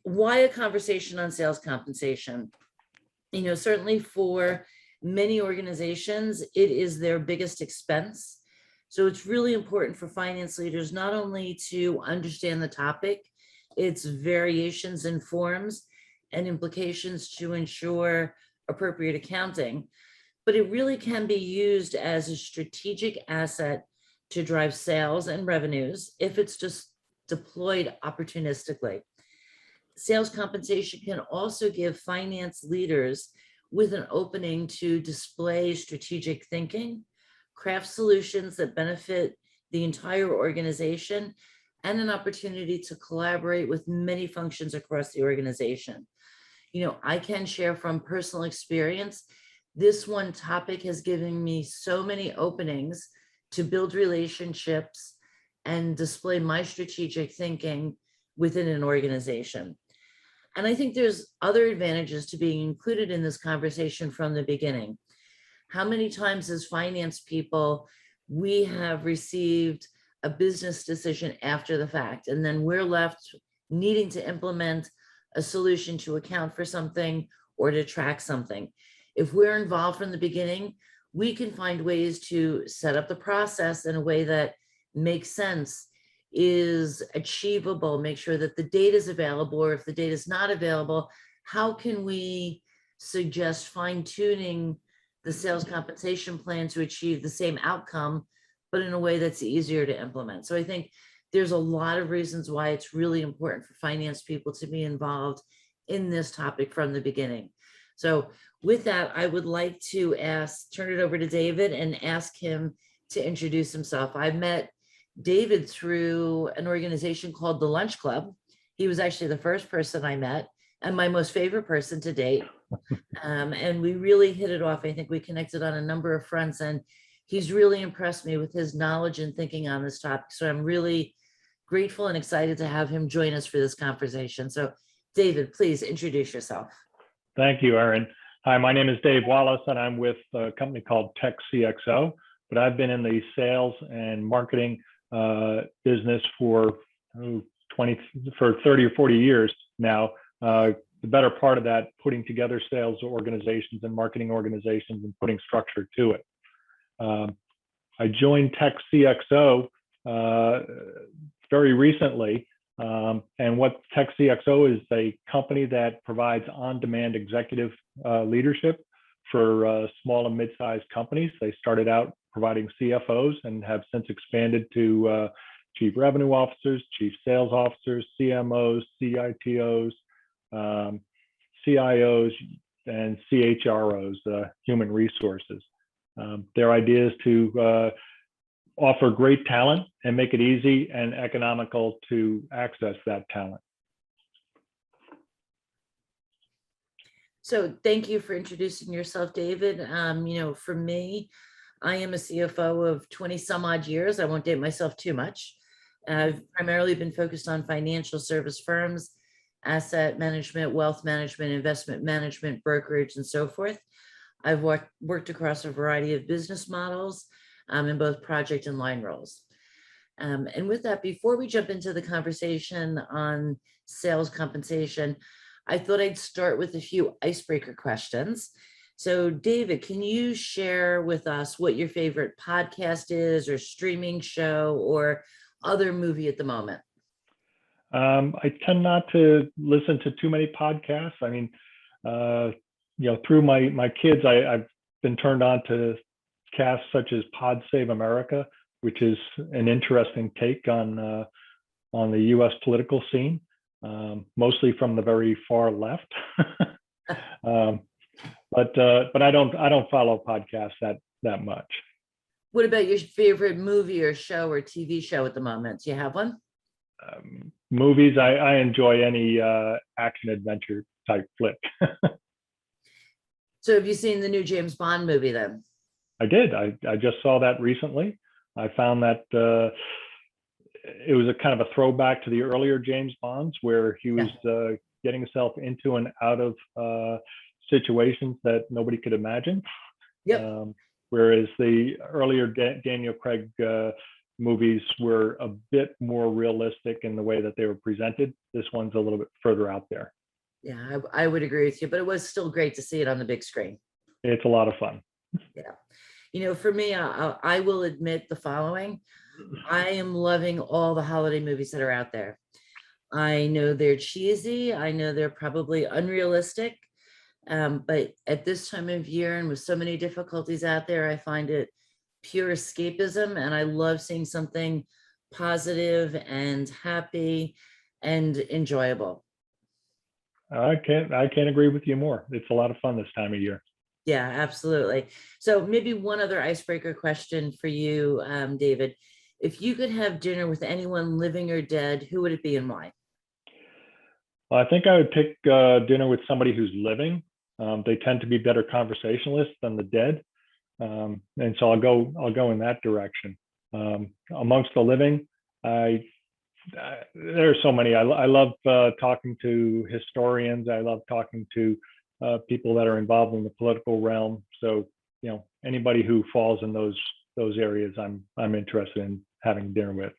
why a conversation on sales compensation? Certainly for many organizations, it is their biggest expense. So it's really important for finance leaders not only to understand the topic, its variations and forms and implications to ensure appropriate accounting, but it really can be used as a strategic asset to drive sales and revenues if it's just deployed opportunistically. Sales compensation can also give finance leaders with an opening to display strategic thinking, craft solutions that benefit the entire organization, and an opportunity to collaborate with many functions across the organization. I can share from personal experience, this one topic has given me so many openings to build relationships and display my strategic thinking within an organization. And I think there's other advantages to being included in this conversation from the beginning. How many times as finance people, we have received a business decision after the fact, and then we're left needing to implement a solution to account for something or to track something. If we're involved from the beginning, we can find ways to set up the process in a way that makes sense, is achievable, make sure that the data is available, or if the data is not available, how can we suggest fine-tuning the sales compensation plan to achieve the same outcome, but in a way that's easier to implement. So I think there's a lot of reasons why it's really important for finance people to be involved in this topic from the beginning. So with that, I would like to turn it over to David and ask him to introduce himself. I met David through an organization called the Lunch Club. He was actually the first person I met and my most favorite person to date. And we really hit it off. I think we connected on a number of fronts, and he's really impressed me with his knowledge and thinking on this topic. So I'm really grateful and excited to have him join us for this conversation. So David, please introduce yourself. Thank you, Erin. Hi, my name is Dave Wallace, and I'm with a company called Techxo, but I've been in the sales and marketing business for 30 or 40 years now. The better part of that, putting together sales organizations and marketing organizations and putting structure to it. I joined Techxo very recently, and what Techxo is a company that provides on-demand executive leadership for small and mid-sized companies. They started out providing CFOs and have since expanded to chief revenue officers, chief sales officers, CMOs, CITOs, CIOs, and CHROs, human resources. Their idea is to offer great talent and make it easy and economical to access that talent. So thank you for introducing yourself, David. For me, I am a CFO of 20 some odd years. I won't date myself too much. I've primarily been focused on financial service firms, asset management, wealth management, investment management, brokerage, and so forth. I've worked across a variety of business models in both project and line roles. And with that, before we jump into the conversation on sales compensation, I thought I'd start with a few icebreaker questions. So David, can you share with us what your favorite podcast is, or streaming show, or other movie at the moment? I tend not to listen to too many podcasts. I mean, through my kids, I've been turned on to casts such as Pod Save America, which is an interesting take on the U.S. political scene, mostly from the very far left. But I don't follow podcasts that much. What about your favorite movie or show or TV show at the moment? Do you have one? Movies, I enjoy any action adventure type flick. So have you seen the new James Bond movie then? I did. I just saw that recently. I found that it was a kind of a throwback to the earlier James Bonds, where he was getting himself into and out of situations that nobody could imagine. Yep. Whereas the earlier Daniel Craig movies were a bit more realistic in the way that they were presented. This one's a little bit further out there. Yeah, I would agree with you, but it was still great to see it on the big screen. It's a lot of fun. Yeah. For me, I will admit the following. I am loving all the holiday movies that are out there. I know they're cheesy. I know they're probably unrealistic. But at this time of year and with so many difficulties out there, I find it pure escapism. And I love seeing something positive and happy and enjoyable. I can't agree with you more. It's a lot of fun this time of year. Yeah, absolutely. So maybe one other icebreaker question for you, David. If you could have dinner with anyone living or dead, who would it be and why? Well, I think I would pick dinner with somebody who's living. They tend to be better conversationalists than the dead, and so I'll go in that direction. Amongst the living, there are so many. I love talking to historians. I love talking to people that are involved in the political realm. So anybody who falls in those areas, I'm interested in having dinner with.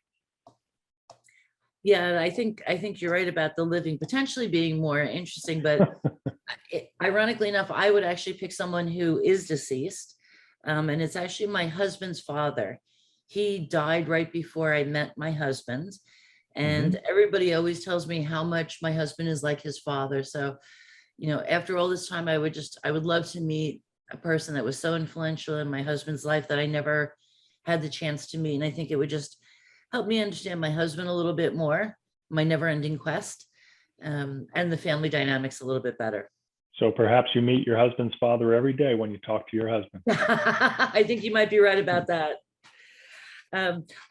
Yeah, I think you're right about the living potentially being more interesting, but ironically enough, I would actually pick someone who is deceased, and it's actually my husband's father. He died right before I met my husband, and everybody always tells me how much my husband is like his father. So, after all this time, I would love to meet a person that was so influential in my husband's life that I never had the chance to meet. And I think it would just help me understand my husband a little bit more, my never-ending quest, and the family dynamics a little bit better. So perhaps you meet your husband's father every day when you talk to your husband. I think you might be right about that.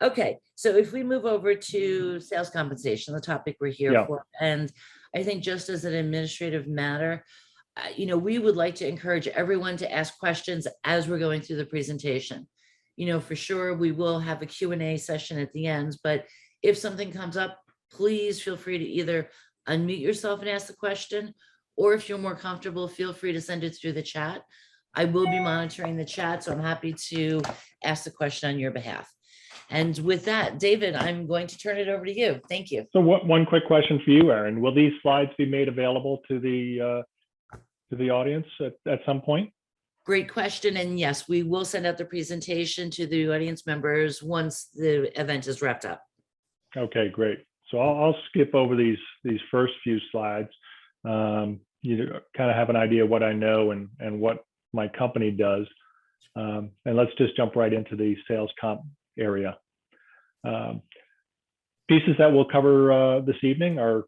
Okay, so if we move over to sales compensation, the topic we're here for, and I think just as an administrative matter, we would like to encourage everyone to ask questions as we're going through the presentation. For sure, we will have a Q&A session at the end, but if something comes up, please feel free to either unmute yourself and ask the question, or if you're more comfortable, feel free to send it through the chat. I will be monitoring the chat, so I'm happy to ask the question on your behalf. And with that, David, I'm going to turn it over to you. Thank you. So one quick question for you, Erin. Will these slides be made available to the audience at some point? Great question. And yes, we will send out the presentation to the audience members once the event is wrapped up. Okay, great. So I'll skip over these first few slides. You kind of have an idea what I know and what my company does. And let's just jump right into the sales comp area. Pieces that we'll cover this evening are,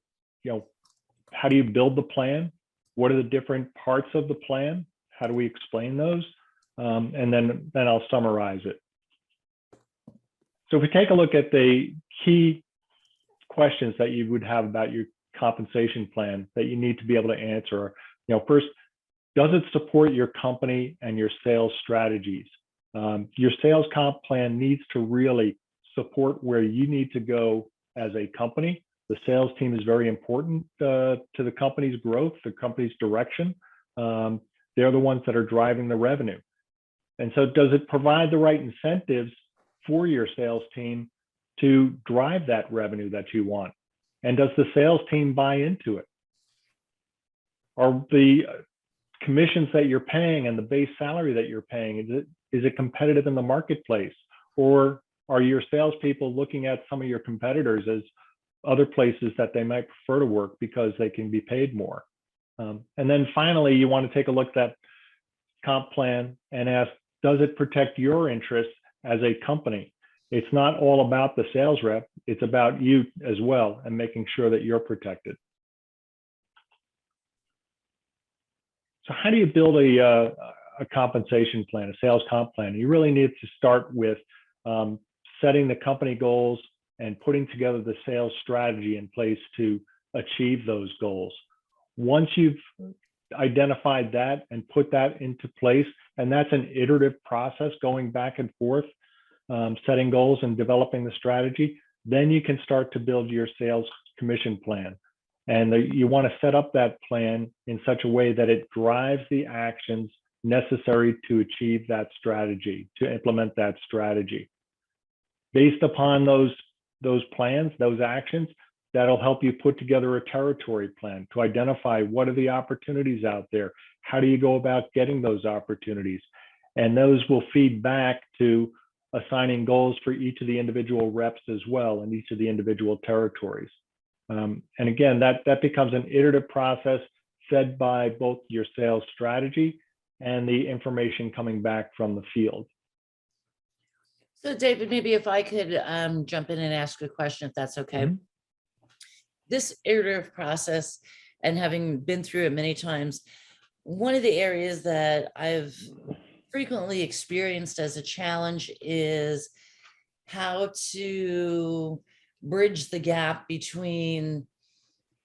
how do you build the plan? What are the different parts of the plan? How do we explain those? And then I'll summarize it. So if we take a look at the key questions that you would have about your compensation plan that you need to be able to answer, first, does it support your company and your sales strategies? Your sales comp plan needs to really support where you need to go as a company. The sales team is very important to the company's growth, the company's direction. They're the ones that are driving the revenue. And so does it provide the right incentives for your sales team to drive that revenue that you want? And does the sales team buy into it? Are the commissions that you're paying and the base salary that you're paying, is it competitive in the marketplace? Or are your salespeople looking at some of your competitors as other places that they might prefer to work because they can be paid more? And then finally, you want to take a look at that comp plan and ask, does it protect your interests as a company? It's not all about the sales rep, it's about you as well and making sure that you're protected. So how do you build a compensation plan, a sales comp plan? You really need to start with setting the company goals and putting together the sales strategy in place to achieve those goals. Once you've identified that and put that into place, and that's an iterative process going back and forth, setting goals and developing the strategy, then you can start to build your sales commission plan. And you want to set up that plan in such a way that it drives the actions necessary to achieve that strategy, to implement that strategy. based upon those plans, those actions, that'll help you put together a territory plan to identify what are the opportunities out there. How do you go about getting those opportunities? And those will feed back to assigning goals for each of the individual reps as well in each of the individual territories. And again, that becomes an iterative process fed by both your sales strategy and the information coming back from the field. So David, maybe if I could jump in and ask a question, if that's okay. Mhm. This iterative process, and having been through it many times, one of the areas that I've frequently experienced as a challenge is how to bridge the gap between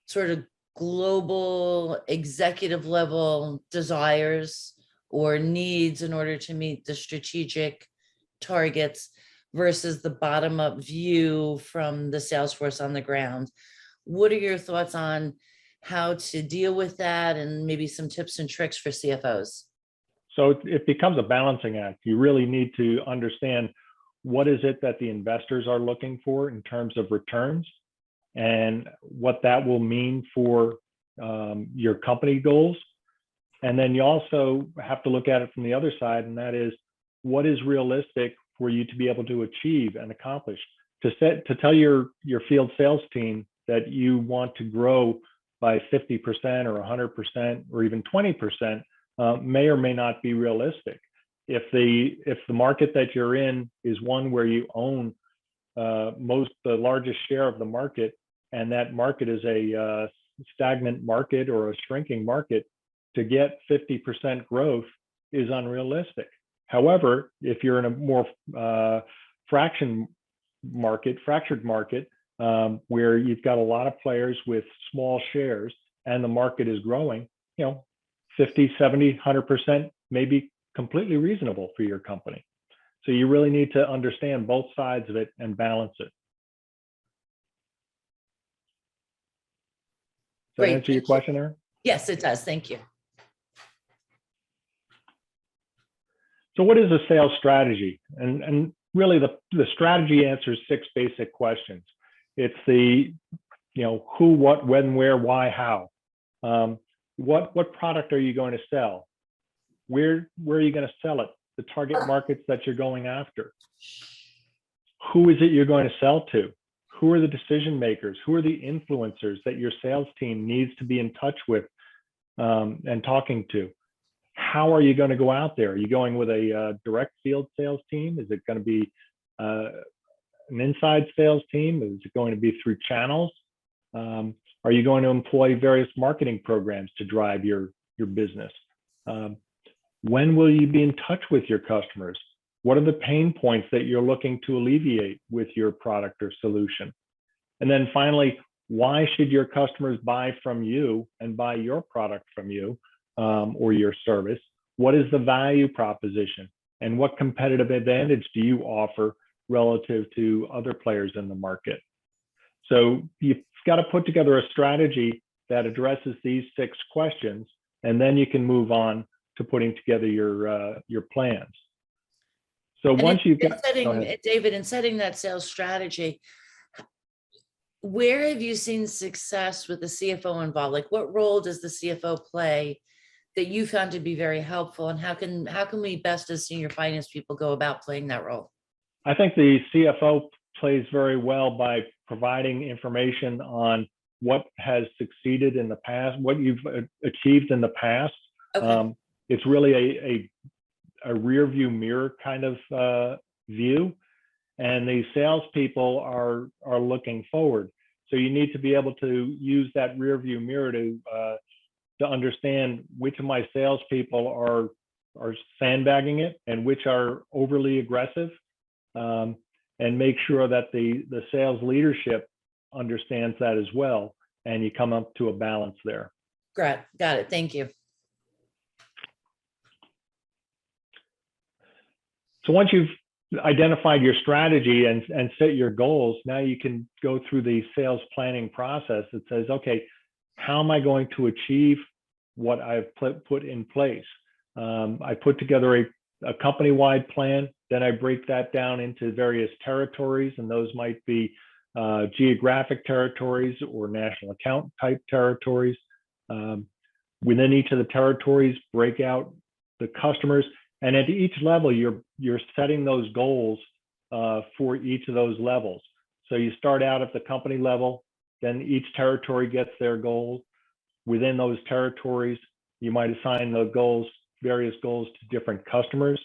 sort of global executive level desires or needs in order to meet the strategic targets versus the bottom up view from the sales force on the ground. What are your thoughts on how to deal with that, and maybe some tips and tricks for CFOs? So it becomes a balancing act. You really need to understand what is it that the investors are looking for in terms of returns, and what that will mean for your company goals. And then you also have to look at it from the other side, and that is what is realistic for you to be able to achieve and accomplish. To tell your field sales team that you want to grow by 50% or 100% or even 20% may or may not be realistic. If the market that you're in is one where you own the largest share of the market, and that market is a stagnant market or a shrinking market, to get 50% growth is unrealistic. However, if you're in a more fractured market, where you've got a lot of players with small shares and the market is growing, 50, 70, 100% may be completely reasonable for your company. So you really need to understand both sides of it and balance it. Does that answer your question, Aaron? Yes, it does. Thank you. So what is a sales strategy? And really the strategy answers 6 basic questions. It's the, who, what, when, where, why, how. What product are you going to sell? Where are you going to sell it? The target markets that you're going after. Who is it you're going to sell to? Who are the decision makers? Who are the influencers that your sales team needs to be in touch with and talking to? How are you going to go out there? Are you going with a direct field sales team? Is it going to be an inside sales team? Is it going to be through channels? Are you going to employ various marketing programs to drive your business? When will you be in touch with your customers? What are the pain points that you're looking to alleviate with your product or solution? And then finally, why should your customers buy from you and buy your product from you or your service? What is the value proposition? And what competitive advantage do you offer relative to other players in the market? So you've got to put together a strategy that addresses these 6 questions, and then you can move on to putting together your plans. So once you've got, David, in setting that sales strategy, where have you seen success with the CFO involved? Like, what role does the CFO play that you found to be very helpful, and how can we best as senior finance people go about playing that role? I think the CFO plays very well by providing information on what has succeeded in the past, what you've achieved in the past. Okay. It's really a rear view mirror kind of view, and the salespeople are looking forward. So you need to be able to use that rear view mirror to understand which of my salespeople are sandbagging it and which are overly aggressive, and make sure that the sales leadership understands that as well, and you come up to a balance there. Great, got it. Thank you. So once you've identified your strategy and set your goals, now you can go through the sales planning process that says, okay, how am I going to achieve what I've put in place? I put together a company-wide plan. Then I break that down into various territories, and those might be geographic territories or national account type territories. Within each of the territories, break out the customers, and at each level, you're setting those goals for each of those levels. So you start out at the company level, then each territory gets their goals. Within those territories, you might assign the goals, various goals to different customers.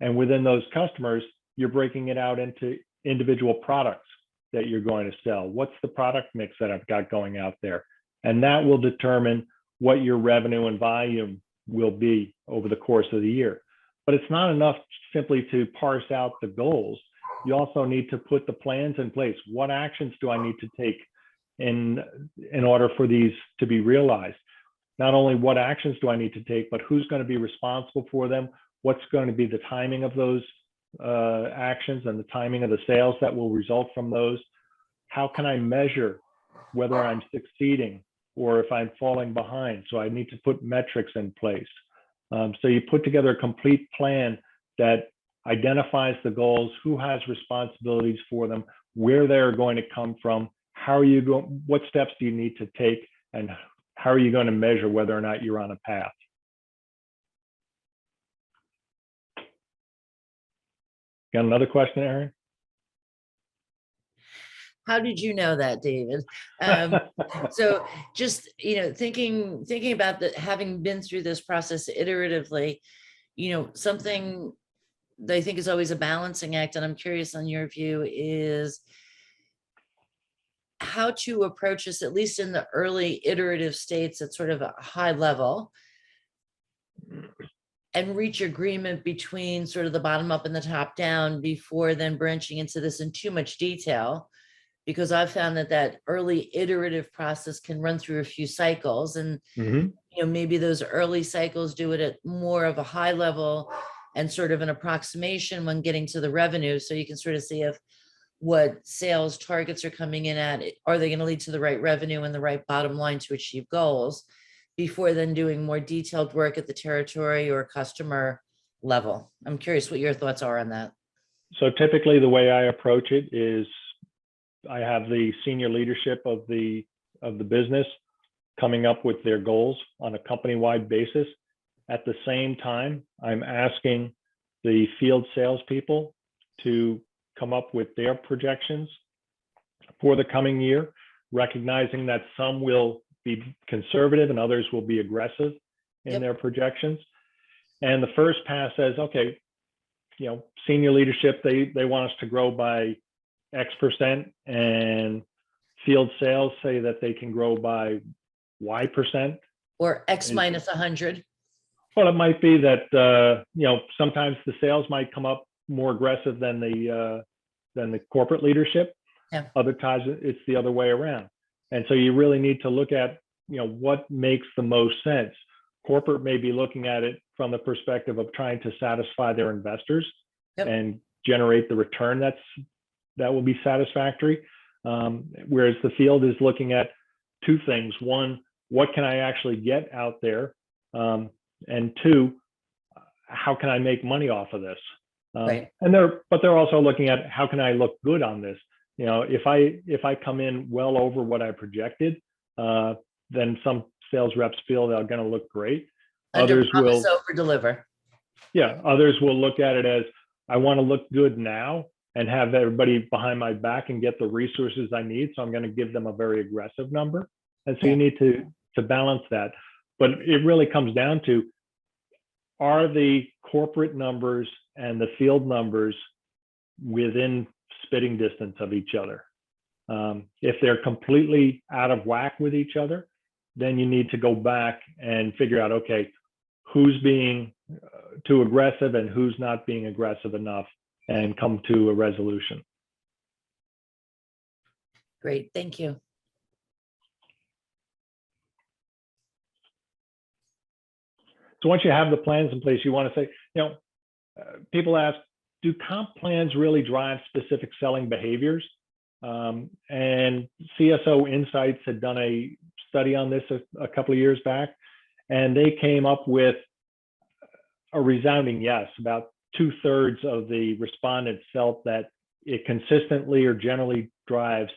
And within those customers, you're breaking it out into individual products that you're going to sell. What's the product mix that I've got going out there? And that will determine what your revenue and volume will be over the course of the year. But it's not enough simply to parse out the goals. You also need to put the plans in place. What actions do I need to take in order for these to be realized? Not only what actions do I need to take, but who's going to be responsible for them? What's going to be the timing of those actions and the timing of the sales that will result from those? How can I measure whether I'm succeeding or if I'm falling behind? So I need to put metrics in place. So you put together a complete plan that identifies the goals, who has responsibilities for them, where they're going to come from, how are you going, what steps do you need to take, and how are you going to measure whether or not you're on a path? Got another question, Aaron? How did you know that, David? So just, thinking about that, having been through this process iteratively, something that I think is always a balancing act, and I'm curious on your view, is how to approach this, at least in the early iterative states at sort of a high level, and reach agreement between sort of the bottom up and the top down before then branching into this in too much detail. Because I've found that early iterative process can run through a few cycles, and maybe those early cycles do it at more of a high level and sort of an approximation when getting to the revenue. So you can sort of see if what sales targets are coming in at, are they going to lead to the right revenue and the right bottom line to achieve goals, before then doing more detailed work at the territory or customer level. I'm curious what your thoughts are on that. So typically the way I approach it is I have the senior leadership of the business coming up with their goals on a company-wide basis. At the same time, I'm asking the field salespeople to come up with their projections for the coming year, recognizing that some will be conservative and others will be aggressive in their projections. And the first pass says, okay, senior leadership, they want us to grow by X%, and field sales say that they can grow by Y%. Or X minus 100. Well, it might be that, sometimes the sales might come up more aggressive than the corporate leadership. Yeah. Other times it's the other way around. And so you really need to look at, what makes the most sense. Corporate may be looking at it from the perspective of trying to satisfy their investors and generate the return that will be satisfactory. Whereas the field is looking at two things. One, what can I actually get out there? And two, how can I make money off of this? And they're also looking at how can I look good on this? If I come in well over what I projected, then some sales reps feel they're going to look great. Others will over deliver. Yeah, others will look at it as, I want to look good now and have everybody behind my back and get the resources I need. So I'm going to give them a very aggressive number. And so you need to balance that. But it really comes down to, are the corporate numbers and the field numbers within spitting distance of each other? If they're completely out of whack with each other, then you need to go back and figure out, okay, who's being too aggressive and who's not being aggressive enough, and come to a resolution. Great, thank you. So once you have the plans in place, you want to say, people ask, do comp plans really drive specific selling behaviors? And CSO Insights had done a study on this a couple of years back, and they came up with a resounding yes. About 2/3 of the respondents felt that it consistently or generally drives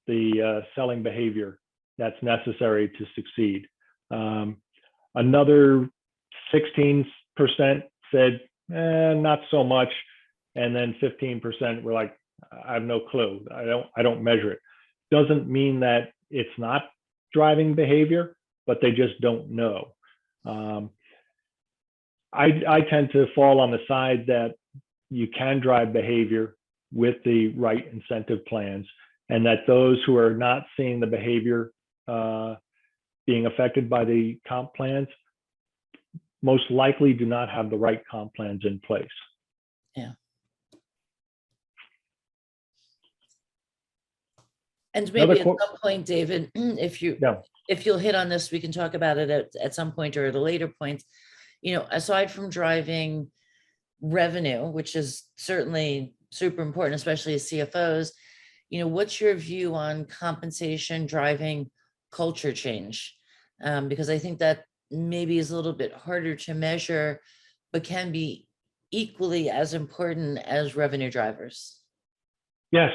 the selling behavior that's necessary to succeed. Another 16% said, not so much. And then 15% were like, I have no clue. I don't measure it. Doesn't mean that it's not driving behavior, but they just don't know. I tend to fall on the side that you can drive behavior with the right incentive plans, and that those who are not seeing the behavior being affected by the comp plans most likely do not have the right comp plans in place. Yeah. And maybe at some point, David, if you'll hit on this, we can talk about it at some point or at a later point. Aside from driving revenue, which is certainly super important, especially as CFOs, what's your view on compensation driving culture change? Because I think that maybe is a little bit harder to measure, but can be equally as important as revenue drivers. Yes.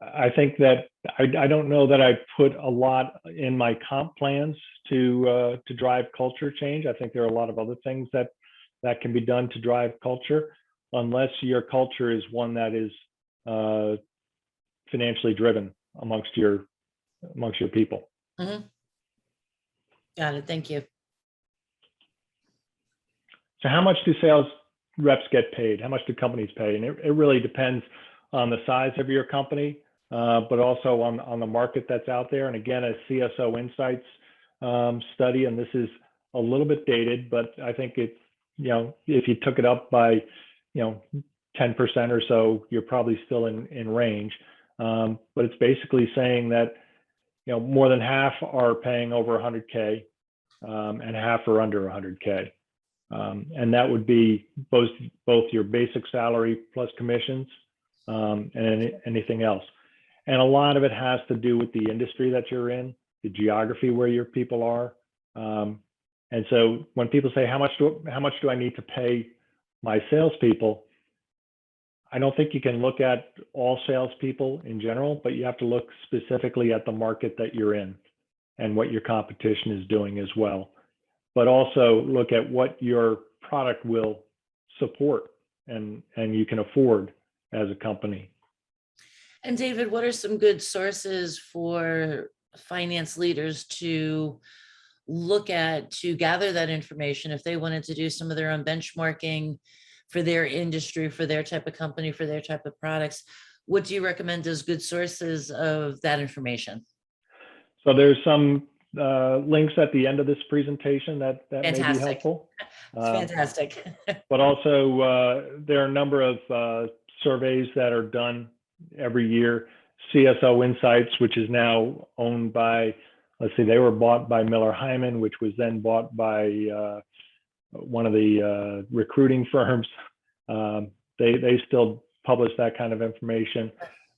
I think that I don't know that I put a lot in my comp plans to drive culture change. I think there are a lot of other things that can be done to drive culture, unless your culture is one that is financially driven amongst your people. Mm-hmm. Got it. Thank you. So how much do sales reps get paid? How much do companies pay? And it really depends on the size of your company, but also on the market that's out there. And again, a CSO Insights study, and this is a little bit dated, but I think it's, if you took it up by, 10% or so, you're probably still in range. But it's basically saying that, more than half are paying over 100K, and half are under 100K. And that would be both your basic salary plus commissions, and anything else. And a lot of it has to do with the industry that you're in, the geography where your people are. And so when people say, how much do I need to pay my salespeople? I don't think you can look at all salespeople in general, but you have to look specifically at the market that you're in and what your competition is doing as well. But also look at what your product will support and you can afford as a company. And David, what are some good sources for finance leaders to look at to gather that information if they wanted to do some of their own benchmarking for their industry, for their type of company, for their type of products? What do you recommend as good sources of that information? So there's some links at the end of this presentation that may be helpful. It's fantastic. But also there are a number of surveys that are done every year. CSO Insights, which is now owned by, they were bought by Miller Hyman, which was then bought by one of the recruiting firms. They still publish that kind of information.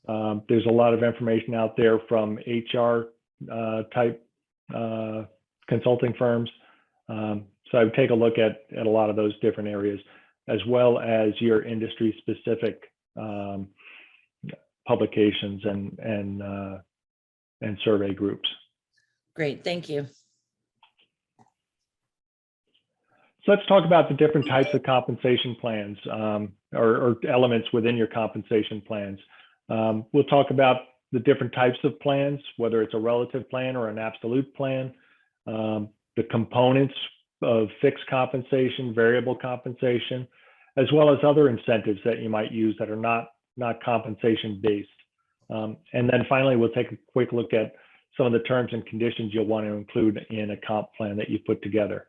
There's a lot of information out there from HR type consulting firms. So I would take a look at a lot of those different areas, as well as your industry specific publications and survey groups. Great, thank you. So let's talk about the different types of compensation plans, or elements within your compensation plans. We'll talk about the different types of plans, whether it's a relative plan or an absolute plan, the components of fixed compensation, variable compensation, as well as other incentives that you might use that are not compensation based. And then finally, we'll take a quick look at some of the terms and conditions you'll want to include in a comp plan that you put together.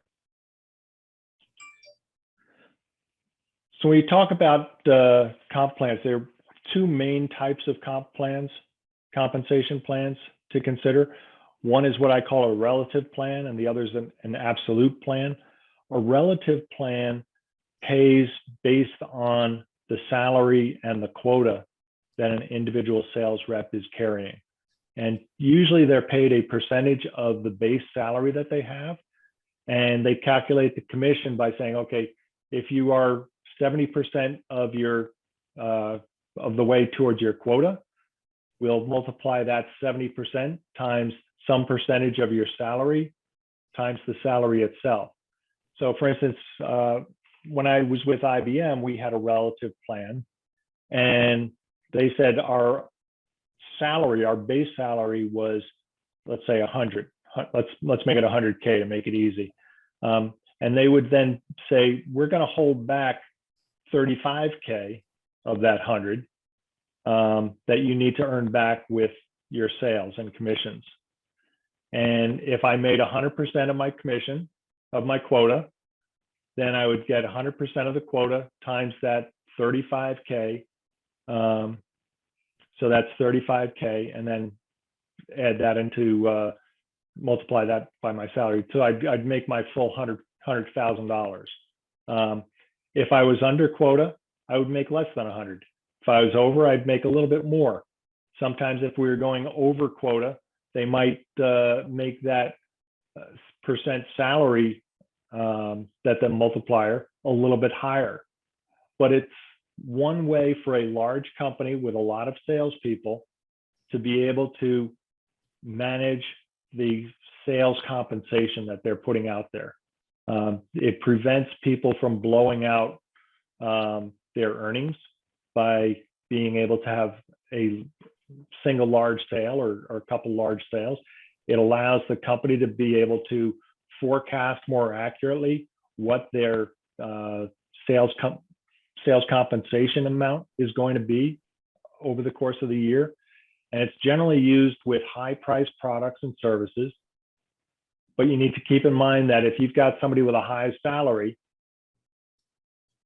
So when you talk about comp plans, there are two main types of comp plans, compensation plans to consider. One is what I call a relative plan, and the other is an absolute plan. A relative plan pays based on the salary and the quota that an individual sales rep is carrying. And usually they're paid a percentage of the base salary that they have. And they calculate the commission by saying, okay, if you are 70% of your of the way towards your quota, we'll multiply that 70% times some percentage of your salary times the salary itself. So for instance, when I was with IBM, we had a relative plan, and they said our salary, our base salary was, let's say 100. Let's make it 100K to make it easy. And they would then say, we're going to hold back 35K of that 100 that you need to earn back with your sales and commissions. And if I made 100% of my commission, of my quota, then I would get 100% of the quota times that 35K. So that's 35K, and then add that into, multiply that by my salary. So I'd make my full $100,000. If I was under quota, I would make less than 100. If I was over, I'd make a little bit more. Sometimes if we were going over quota, they might make that percent salary, that the multiplier, a little bit higher. But it's one way for a large company with a lot of salespeople to be able to manage the sales compensation that they're putting out there. It prevents people from blowing out their earnings by being able to have a single large sale or a couple large sales. It allows the company to be able to forecast more accurately what their sales compensation amount is going to be over the course of the year. And it's generally used with high priced products and services. But you need to keep in mind that if you've got somebody with a high salary,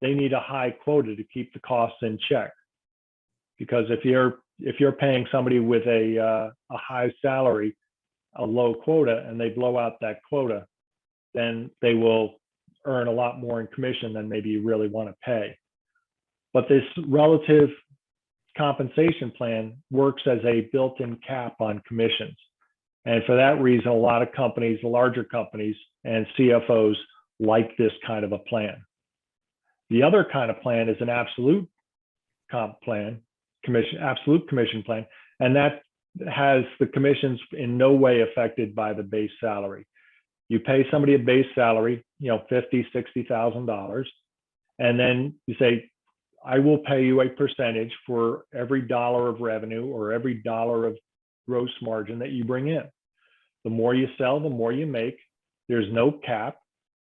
they need a high quota to keep the costs in check. Because if you're paying somebody with a high salary, a low quota, and they blow out that quota, then they will earn a lot more in commission than maybe you really want to pay. But this relative compensation plan works as a built-in cap on commissions. And for that reason, a lot of companies, larger companies and CFOs like this kind of a plan. The other kind of plan is an absolute comp plan, absolute commission plan, and that has the commissions in no way affected by the base salary. You pay somebody a base salary, $50,000, $60,000, and then you say, I will pay you a percentage for every dollar of revenue or every dollar of gross margin that you bring in. The more you sell, the more you make. There's no cap,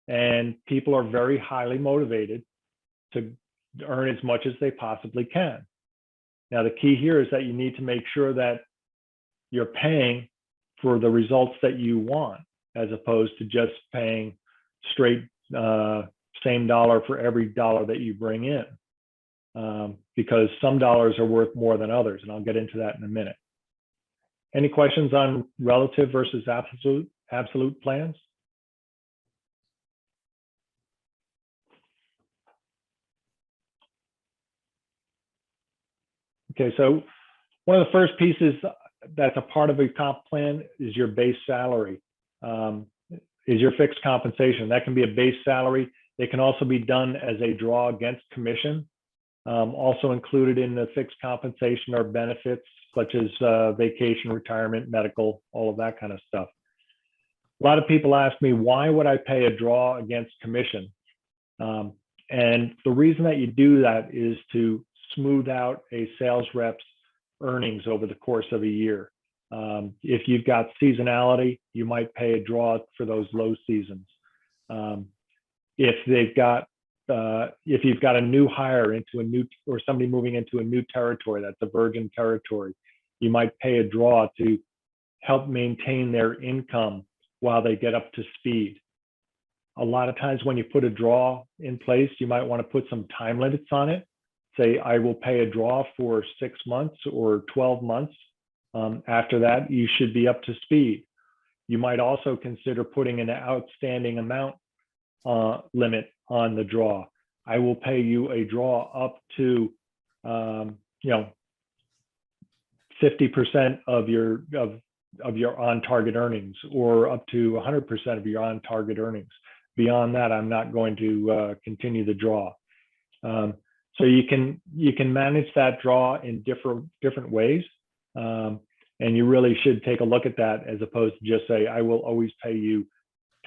and people are very highly motivated to earn as much as they possibly can. Now, the key here is that you need to make sure that you're paying for the results that you want, as opposed to just paying straight same dollar for every dollar that you bring in. Because some dollars are worth more than others, and I'll get into that in a minute. Any questions on relative versus absolute plans? Okay, so one of the first pieces that's a part of a comp plan is your base salary, is your fixed compensation. That can be a base salary. It can also be done as a draw against commission. Also included in the fixed compensation are benefits such as vacation, retirement, medical, all of that kind of stuff. A lot of people ask me, why would I pay a draw against commission? And the reason that you do that is to smooth out a sales rep's earnings over the course of a year. If you've got seasonality, you might pay a draw for those low seasons. If you've got a new hire into a new, or somebody moving into a new territory that's a virgin territory, you might pay a draw to help maintain their income while they get up to speed. A lot of times when you put a draw in place, you might want to put some time limits on it. Say, I will pay a draw for 6 months or 12 months. After that, you should be up to speed. You might also consider putting an outstanding amount limit on the draw. I will pay you a draw up to 50% of of your on-target earnings, or up to 100% of your on-target earnings. Beyond that, I'm not going to continue the draw. So you can manage that draw in different ways, and you really should take a look at that, as opposed to just say, I will always pay you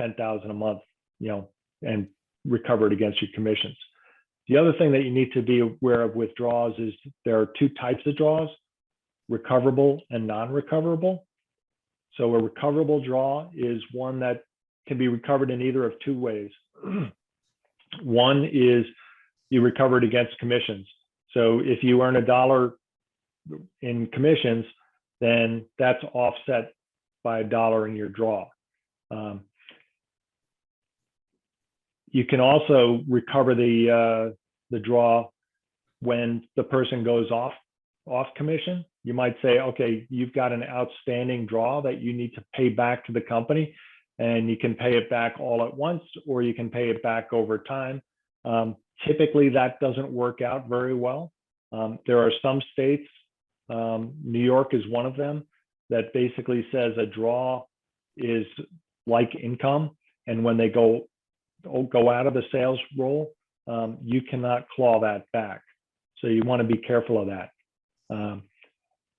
$10,000 a month, and recover it against your commissions. The other thing that you need to be aware of with draws is there are two types of draws: recoverable and non-recoverable. So a recoverable draw is one that can be recovered in either of two ways. One is you recover it against commissions. So if you earn $1 in commissions, then that's offset by $1 in your draw. You can also recover the draw when the person goes off commission. You might say, okay, you've got an outstanding draw that you need to pay back to the company, and you can pay it back all at once, or you can pay it back over time. Typically, that doesn't work out very well. There are some states, New York is one of them, that basically says a draw is like income, and when they go out of the sales role, you cannot claw that back. So you want to be careful of that.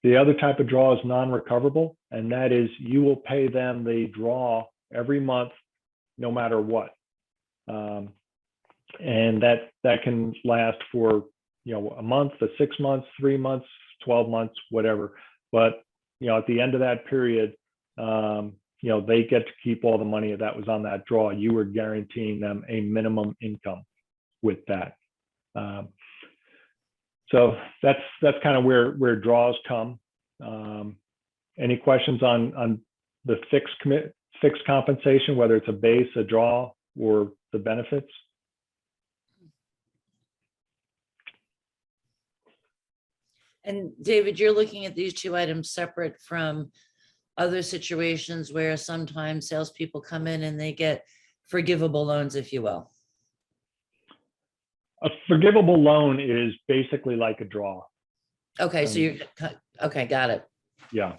The other type of draw is non-recoverable, and that is you will pay them the draw every month, no matter what. And that can last for a month, 6 months, 3 months, 12 months, whatever. But at the end of that period, they get to keep all the money that was on that draw. You were guaranteeing them a minimum income with that. So that's kind of where draws come. Any questions on the fixed compensation, whether it's a base, a draw, or the benefits? And David, you're looking at these two items separate from other situations where sometimes salespeople come in and they get forgivable loans, if you will. A forgivable loan is basically like a draw. Okay, so you're okay, got it. Yeah.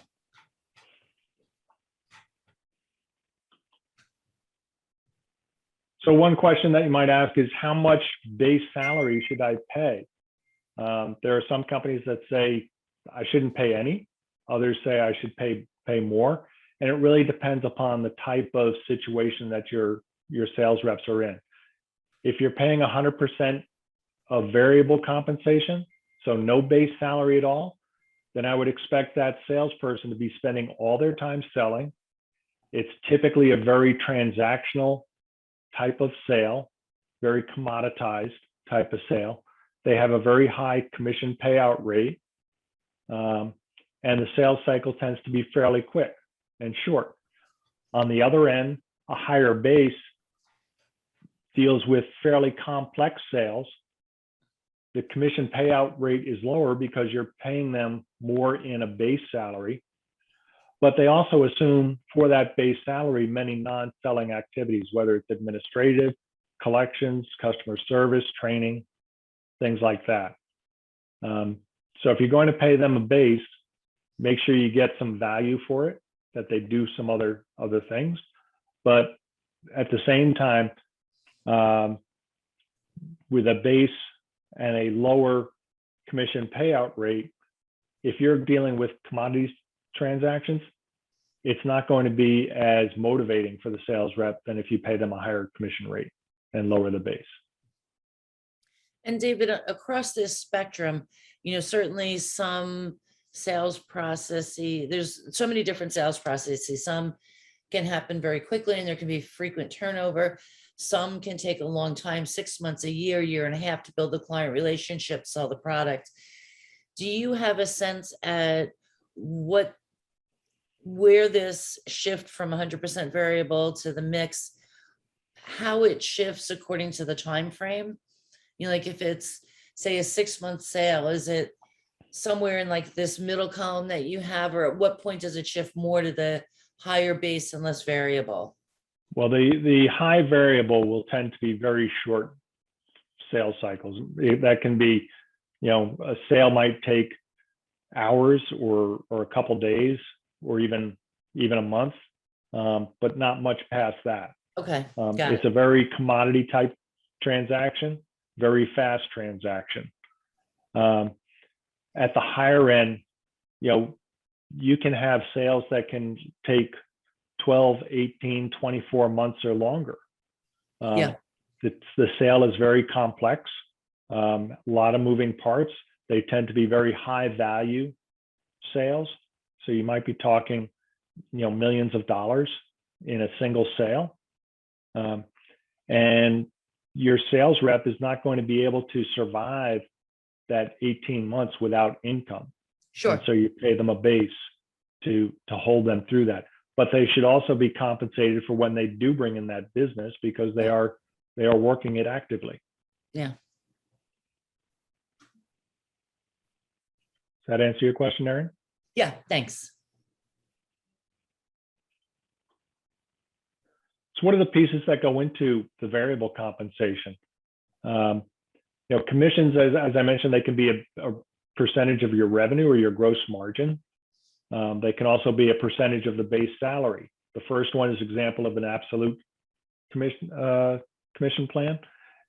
So one question that you might ask is, how much base salary should I pay? There are some companies that say I shouldn't pay any. Others say I should pay more. And it really depends upon the type of situation that your sales reps are in. If you're paying 100% of variable compensation, so no base salary at all, then I would expect that salesperson to be spending all their time selling. It's typically a very transactional type of sale, very commoditized type of sale. They have a very high commission payout rate, and the sales cycle tends to be fairly quick and short. On the other end, a higher base deals with fairly complex sales. The commission payout rate is lower because you're paying them more in a base salary, but they also assume for that base salary many non-selling activities, whether it's administrative, collections, customer service, training, things like that. So if you're going to pay them a base, make sure you get some value for it, that they do some other things. But at the same time, with a base and a lower commission payout rate, if you're dealing with commodities transactions, it's not going to be as motivating for the sales rep than if you pay them a higher commission rate and lower the base. And David, across this spectrum, certainly some sales processes, there's so many different sales processes. Some can happen very quickly and there can be frequent turnover. Some can take a long time, 6 months, a year, year and a half to build the client relationship, sell the product. Do you have a sense at where this shift from 100% variable to the mix, how it shifts according to the time frame? Like if it's, say, a 6-month sale, is it somewhere in like this middle column that you have, or at what point does it shift more to the higher base and less variable? Well, the high variable will tend to be very short sales cycles. That can be, a sale might take hours or a couple days or even even a month, but not much past that. Okay, got It's it. a very commodity type transaction, very fast transaction. At the higher end, you can have sales that can take 12, 18, 24 months or longer. Yeah. The sale is very complex, a lot of moving parts. They tend to be very high value sales. So you might be talking, millions of dollars in a single sale. And your sales rep is not going to be able to survive that 18 months without income. Sure. And so you pay them a base to hold them through that. But they should also be compensated for when they do bring in that business, because they are working it actively. Yeah. Does that answer your question, Erin? Yeah, thanks. So what are the pieces that go into the variable compensation? Commissions, as I mentioned, they can be a percentage of your revenue or your gross margin. They can also be a percentage of the base salary. The first one is example of an absolute commission plan,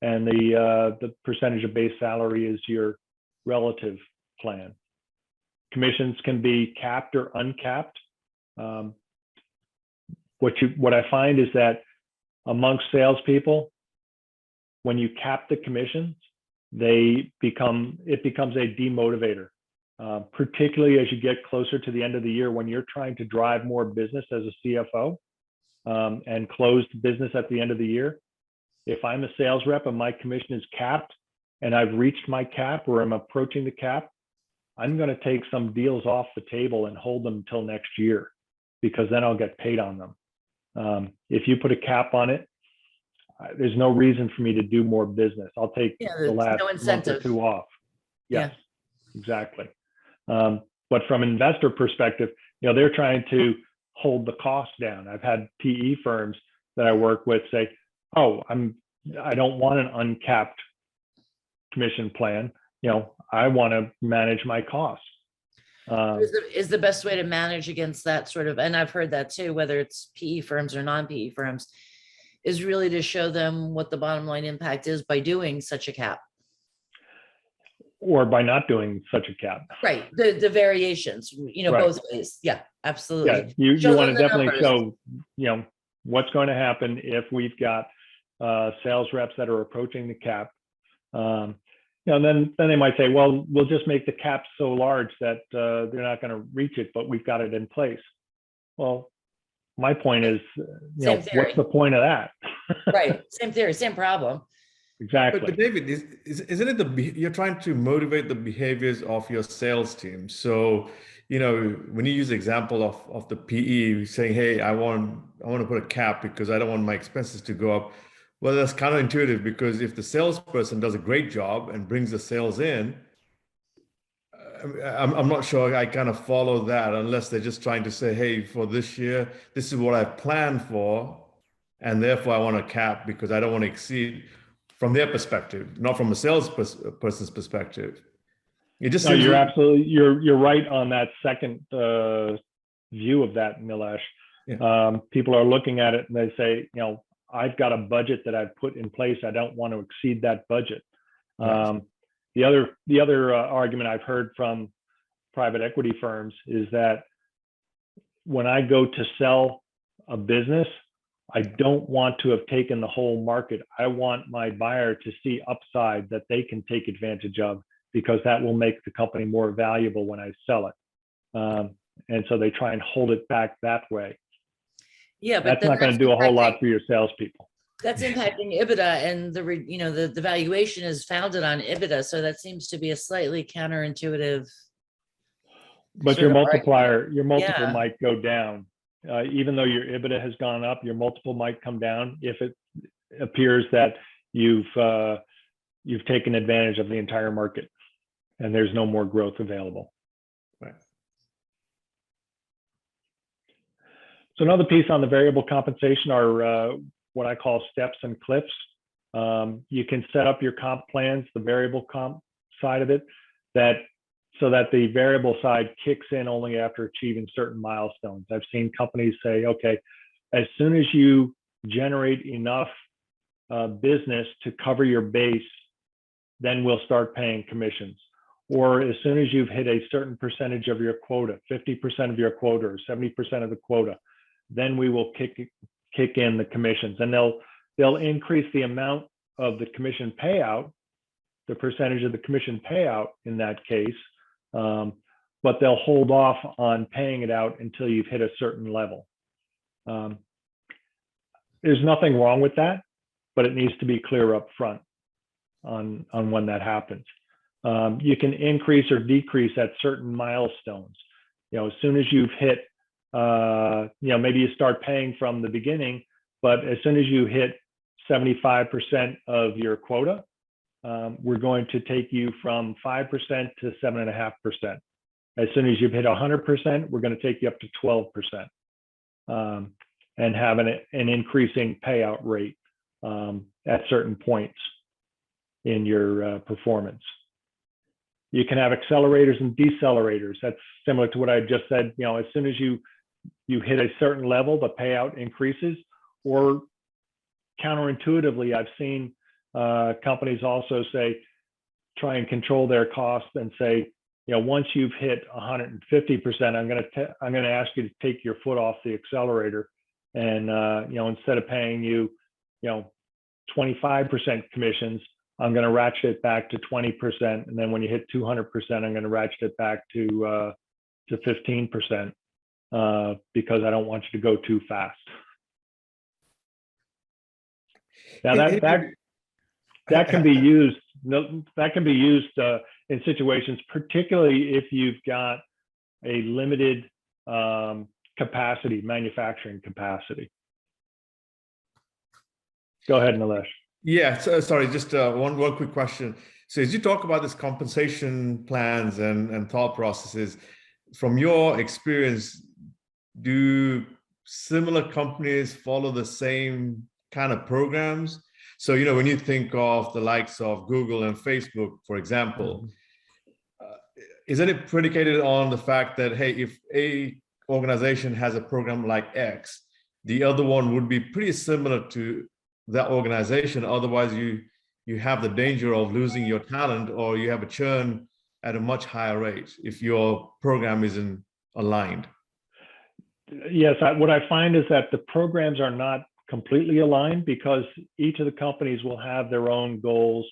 and the percentage of base salary is your relative plan. Commissions can be capped or uncapped. What I find is that amongst salespeople, when you cap the commissions, it becomes a demotivator, particularly as you get closer to the end of the year when you're trying to drive more business as a CFO and close the business at the end of the year. If I'm a sales rep and my commission is capped and I've reached my cap or I'm approaching the cap, I'm going to take some deals off the table and hold them until next year, because then I'll get paid on them. If you put a cap on it, there's no reason for me to do more business. I'll take the last month or two off. Yes, exactly. But from an investor perspective, they're trying to hold the cost down. I've had PE firms that I work with say, "Oh, I don't want an uncapped commission plan. I want to manage my costs." Is the best way to manage against that sort of, and I've heard that too, whether it's PE firms or non-PE firms, is really to show them what the bottom line impact is by doing such a cap. Or by not doing such a cap. Right. The variations, right. Both ways. Yeah, absolutely. Yeah, you want to definitely show, what's going to happen if we've got sales reps that are approaching the cap. Then they might say, well, we'll just make the cap so large that they're not going to reach it, but we've got it in place. Well, my point is, what's the point of that? Right. Same theory, same problem. Exactly. But David, isn't it you're trying to motivate the behaviors of your sales team? So, when you use the example of the PE saying, "Hey, I want to put a cap because I don't want my expenses to go up." Well, that's counterintuitive, because if the salesperson does a great job and brings the sales in, I'm not sure I kind of follow that, unless they're just trying to say, "Hey, for this year, this is what I've planned for, and therefore I want to cap because I don't want to exceed," from their perspective, not from a salesperson's perspective. It just you're absolutely, you're right on that second view of that, Nilesh. Yeah. People are looking at it and they say, I've got a budget that I've put in place. I don't want to exceed that budget. Right. The other argument I've heard from private equity firms is that when I go to sell a business, I don't want to have taken the whole market. I want my buyer to see upside that they can take advantage of, because that will make the company more valuable when I sell it. And so they try and hold it back that way. Yeah, but that's not going to do a whole lot for your salespeople. That's impacting EBITDA, and the valuation is founded on EBITDA. So that seems to be a slightly counterintuitive. But your multiplier, your multiple might go down. Even though your EBITDA has gone up, your multiple might come down if it appears that you've taken advantage of the entire market and there's no more growth available. Right. So another piece on the variable compensation are what I call steps and cliffs. You can set up your comp plans, the variable comp side of it, that so that the variable side kicks in only after achieving certain milestones. I've seen companies say, okay, as soon as you generate enough business to cover your base, then we'll start paying commissions. Or as soon as you've hit a certain percentage of your quota, 50% of your quota or 70% of the quota, then we will kick in the commissions, and they'll increase the amount of the commission payout, the percentage of the commission payout in that case, but they'll hold off on paying it out until you've hit a certain level. There's nothing wrong with that, but it needs to be clear up front on when that happens. You can increase or decrease at certain milestones. As soon as you've hit, maybe you start paying from the beginning, but as soon as you hit 75% of your quota, we're going to take you from 5% to 7.5%. As soon as you've hit 100%, we're going to take you up to 12%, and have an increasing payout rate at certain points in your performance. You can have accelerators and decelerators. That's similar to what I just said. As soon as you hit a certain level, the payout increases. Or counterintuitively, I've seen companies also try and control their costs and say, once you've hit 150%, I'm going to ask you to take your foot off the accelerator, and instead of paying you 25% commissions, I'm going to ratchet it back to 20%, and then when you hit 200%, I'm going to ratchet it back to 15%, because I don't want you to go too fast. Now that can be used. That can be used in situations, particularly if you've got a limited capacity, manufacturing capacity. Go ahead, Nilesh. Yeah, sorry, just one quick question. So as you talk about this compensation plans and thought processes, from your experience, do similar companies follow the same kind of programs? So, when you think of the likes of Google and Facebook, for example, isn't it predicated on the fact that, hey, if a organization has a program like X, the other one would be pretty similar to that organization? Otherwise, you have the danger of losing your talent, or you have a churn at a much higher rate if your program isn't aligned. Yes, what I find is that the programs are not completely aligned, because each of the companies will have their own goals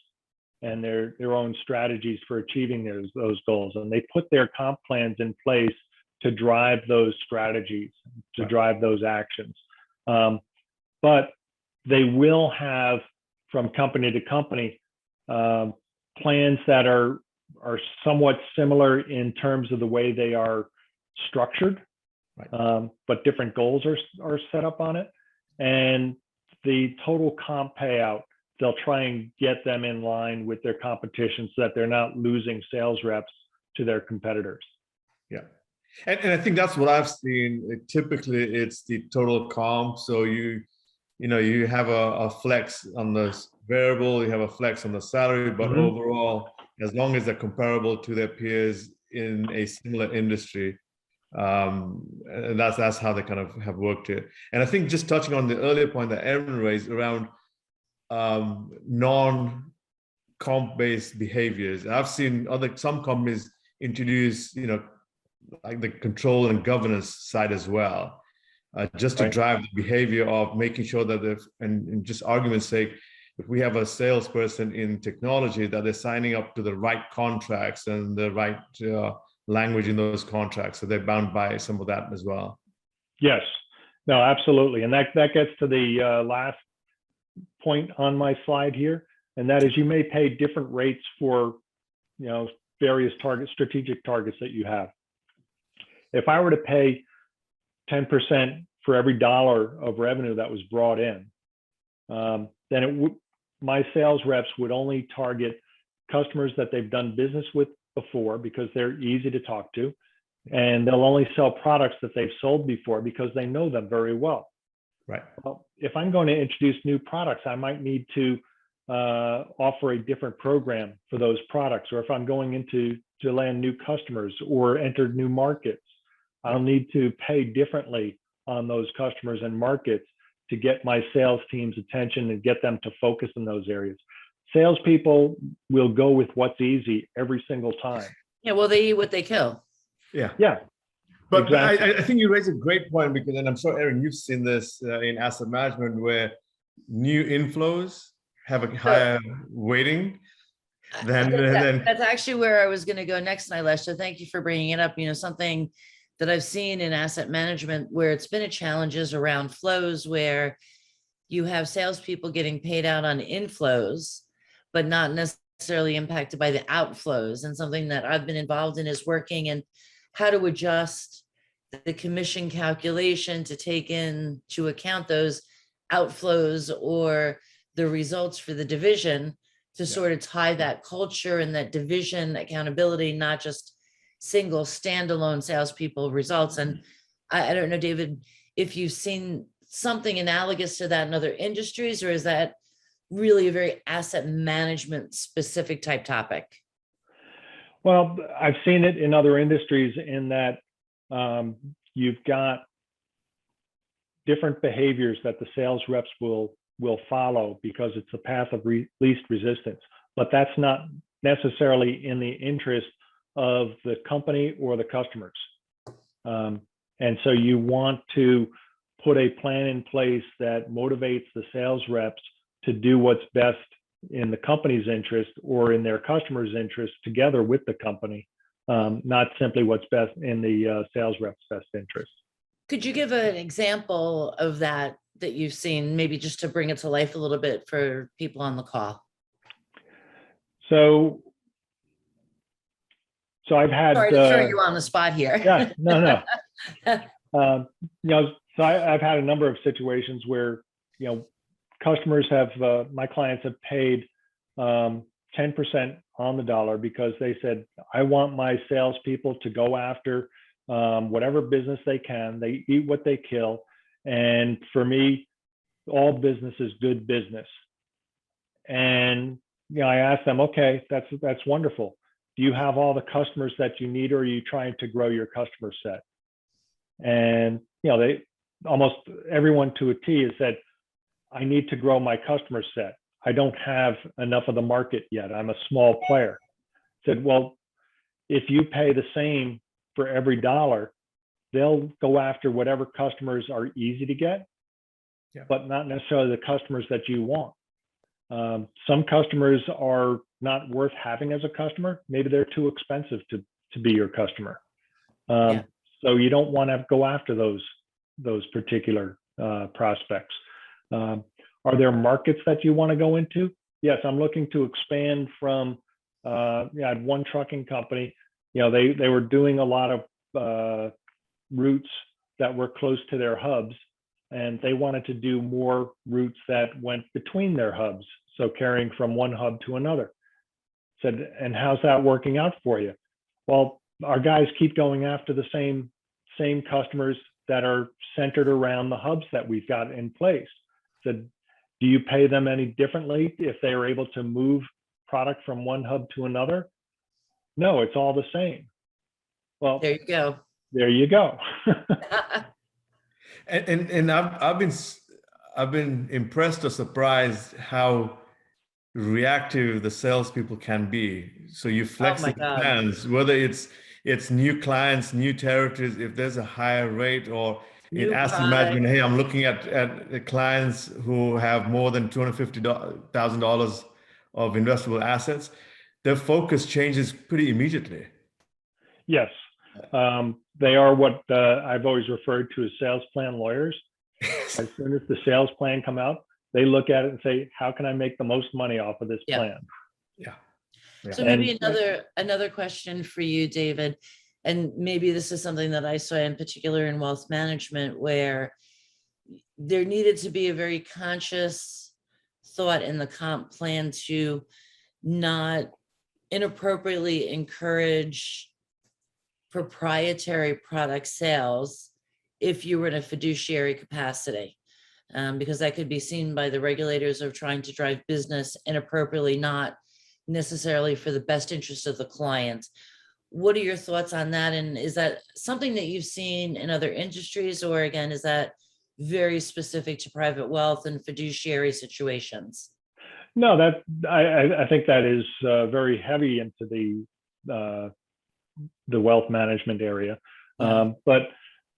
and their own strategies for achieving those goals, and they put their comp plans in place to drive those strategies, to drive those actions. But they will have, from company to company, plans that are somewhat similar in terms of the way they are structured, but different goals are set up on it. And the total comp payout, they'll try and get them in line with their competition so that they're not losing sales reps to their competitors. Yeah. And I think that's what I've seen. Typically, it's the total comp. So you have a flex on the variable, you have a flex on the salary, but overall, as long as they're comparable to their peers in a similar industry, and that's how they kind of have worked it. And I think, just touching on the earlier point that Aaron raised around non-comp based behaviors, I've seen some companies introduce, like the control and governance side as well, just to drive the behavior of making sure that and just argument's sake, if we have a salesperson in technology, that they're signing up to the right contracts and the right language in those contracts, so they're bound by some of that as well. Yes, no, absolutely. And that gets to the last point on my slide here, and that is, you may pay different rates for various strategic targets that you have. If I were to pay 10% for every dollar of revenue that was brought in, then my sales reps would only target customers that they've done business with before, because they're easy to talk to, and they'll only sell products that they've sold before because they know them very well. Right. Well, if I'm going to introduce new products, I might need to offer a different program for those products. Or if I'm going into to land new customers or enter new markets. I'll need to pay differently on those customers and markets to get my sales team's attention and get them to focus in those areas. Salespeople will go with what's easy every single time. Yeah, well, they eat what they kill. Yeah. Yeah, But exactly. I think you raise a great point, because, and I'm sure, Aaron, you've seen this in asset management, where new inflows have a higher weighting than That's actually where I was going to go next, Nilesh. So thank you for bringing it up. Something that I've seen in asset management where it's been a challenge is around flows, where you have salespeople getting paid out on inflows, but not necessarily impacted by the outflows. And something that I've been involved in is working and how to adjust the commission calculation to take into account those outflows or the results for the division, to sort of tie that culture and that division accountability, not just single standalone salespeople results. And I don't know, David, if you've seen something analogous to that in other industries, or is that really a very asset management specific type topic? Well, I've seen it in other industries in that you've got different behaviors that the sales reps will follow because it's the path of least resistance, but that's not necessarily in the interest of the company or the customers. And so you want to put a plan in place that motivates the sales reps to do what's best in the company's interest or in their customers' interest together with the company, not simply what's best in the sales rep's best interest. Could you give an example of that you've seen, maybe just to bring it to life a little bit for people on the call? So I've had. Sorry to throw you on the spot here. Yeah, no. So I've had a number of situations where, customers have, my clients have paid 10% on the dollar because they said, I want my salespeople to go after whatever business they can. They eat what they kill. And for me, all business is good business. And, I asked them, okay, that's wonderful. Do you have all the customers that you need, or are you trying to grow your customer set? And, they almost everyone to a T has said, I need to grow my customer set. I don't have enough of the market yet. I'm a small player. Said, well, if you pay the same for every dollar, they'll go after whatever customers are easy to get, but not necessarily the customers that you want. Some customers are not worth having as a customer. Maybe they're too expensive to be your customer. So you don't want to go after those particular prospects. Are there markets that you want to go into? Yes, I'm looking to expand from, I had one trucking company, they were doing a lot of routes that were close to their hubs, and they wanted to do more routes that went between their hubs. So carrying from one hub to another. Said, and how's that working out for you? Well, our guys keep going after the same customers that are centered around the hubs that we've got in place. Said, do you pay them any differently if they are able to move product from one hub to another? No, it's all the same. Well, there you go. There you go. and I've been impressed or surprised how reactive the salespeople can be. So you flex the plans, whether it's new clients, new territories, if there's a higher rate, or in asset management, hey, I'm looking at the clients who have more than $250,000 of investable assets, their focus changes pretty immediately. Yes. They are what I've always referred to as sales plan lawyers. As soon as the sales plan come out, they look at it and say, how can I make the most money off of this plan? Yeah. So maybe another question for you, David, and maybe this is something that I saw in particular in wealth management, where there needed to be a very conscious thought in the comp plan to not inappropriately encourage proprietary product sales if you were in a fiduciary capacity, because that could be seen by the regulators of trying to drive business inappropriately, not necessarily for the best interest of the client. what are your thoughts on that? And is that something that you've seen in other industries, or again, is that very specific to private wealth and fiduciary situations? No, that I think that is very heavy into the wealth management area. Yeah. But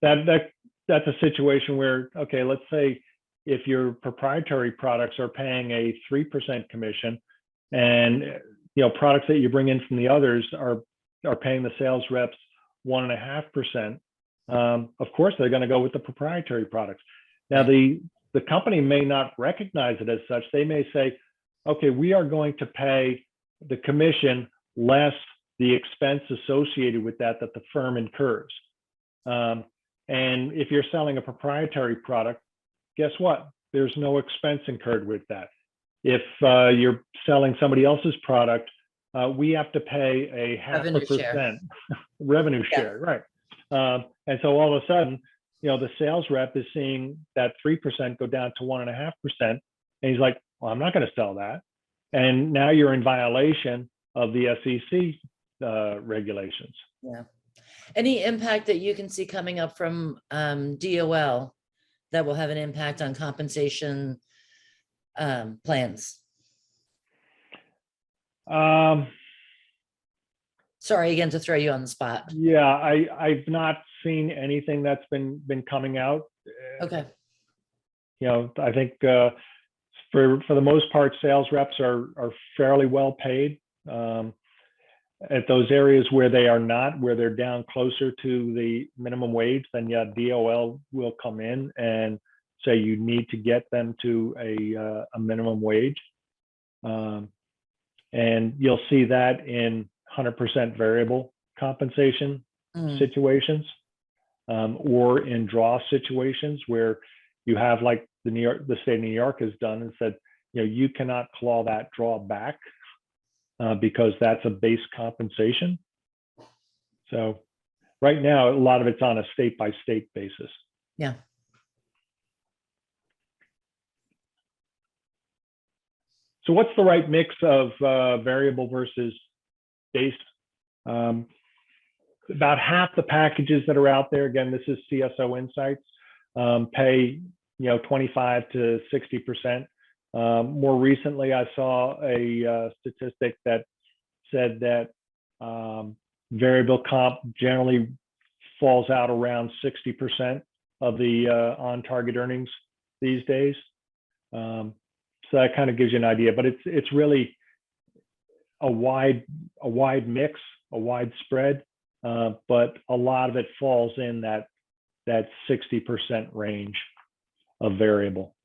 that's a situation where, okay, let's say if your proprietary products are paying a 3% commission, and products that you bring in from the others are paying the sales reps 1.5%. Of course, they're going to go with the proprietary products. Now, the company may not recognize it as such. They may say, okay, we are going to pay the commission less the expense associated with that the firm incurs. And if you're selling a proprietary product, guess what? There's no expense incurred with that. If you're selling somebody else's product, we have to pay a 0.5% revenue share, right? And so all of a sudden, the sales rep is seeing that 3% go down to 1.5%, and he's like, well, I'm not going to sell that. And now you're in violation of the SEC regulations. Yeah. Any impact that you can see coming up from DOL that will have an impact on compensation plans? Sorry again to throw you on the spot. Yeah, I've not seen anything that's been coming out. Okay. I think for the most part, sales reps are fairly well paid. At those areas where they are not, where they're down closer to the minimum wage, then yeah, DOL will come in and say you need to get them to a minimum wage. And you'll see that in 100% variable compensation situations, or in draw situations where you have, like the state of New York has done and said, you cannot claw that draw back because that's a base compensation. So right now, a lot of it's on a state by state basis. Yeah. So what's the right mix of variable versus base? About half the packages that are out there, again, this is CSO Insights, pay 25 to 60%. More recently, I saw a statistic that said that variable comp generally falls out around 60% of the on-target earnings these days. So that kind of gives you an idea, but it's really a wide mix, a wide spread, but a lot of it falls in that 60% range of variable.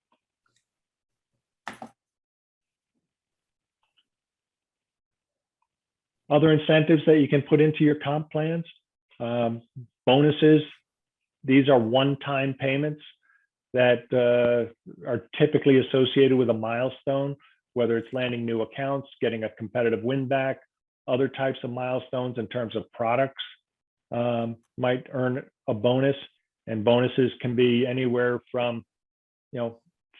Other incentives that you can put into your comp plans, bonuses. These are one-time payments that are typically associated with a milestone, whether it's landing new accounts, getting a competitive win back, other types of milestones in terms of products might earn a bonus, and bonuses can be anywhere from $50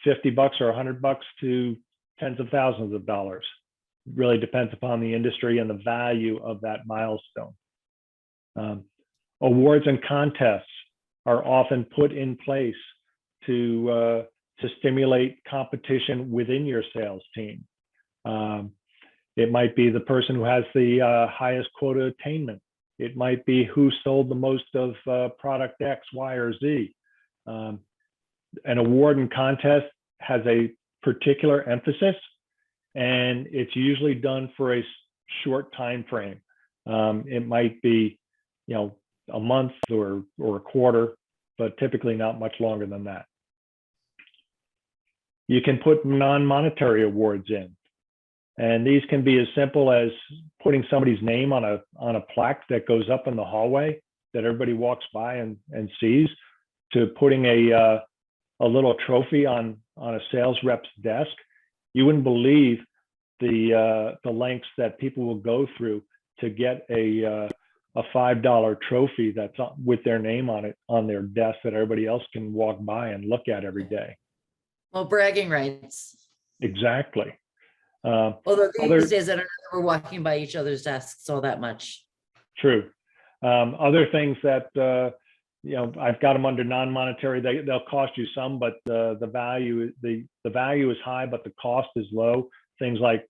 or $100 to tens of thousands of dollars. It really depends upon the industry and the value of that milestone. Awards and contests are often put in place to stimulate competition within your sales team. It might be the person who has the highest quota attainment. It might be who sold the most of product X, Y, or Z. An award and contest has a particular emphasis, and it's usually done for a short time frame. It might be, a month or a quarter, but typically not much longer than that. You can put non-monetary awards in, and these can be as simple as putting somebody's name on a plaque that goes up in the hallway that everybody walks by and sees, to putting a little trophy on a sales rep's desk. You wouldn't believe the lengths that people will go through to get a $5 trophy that's with their name on it on their desk that everybody else can walk by and look at every day. Well, bragging rights. Exactly. Although these days, I don't know if we're walking by each other's desks all that much. True. Other things that, I've got them under non-monetary. They'll cost you some, but the value is high, but the cost is low. Things like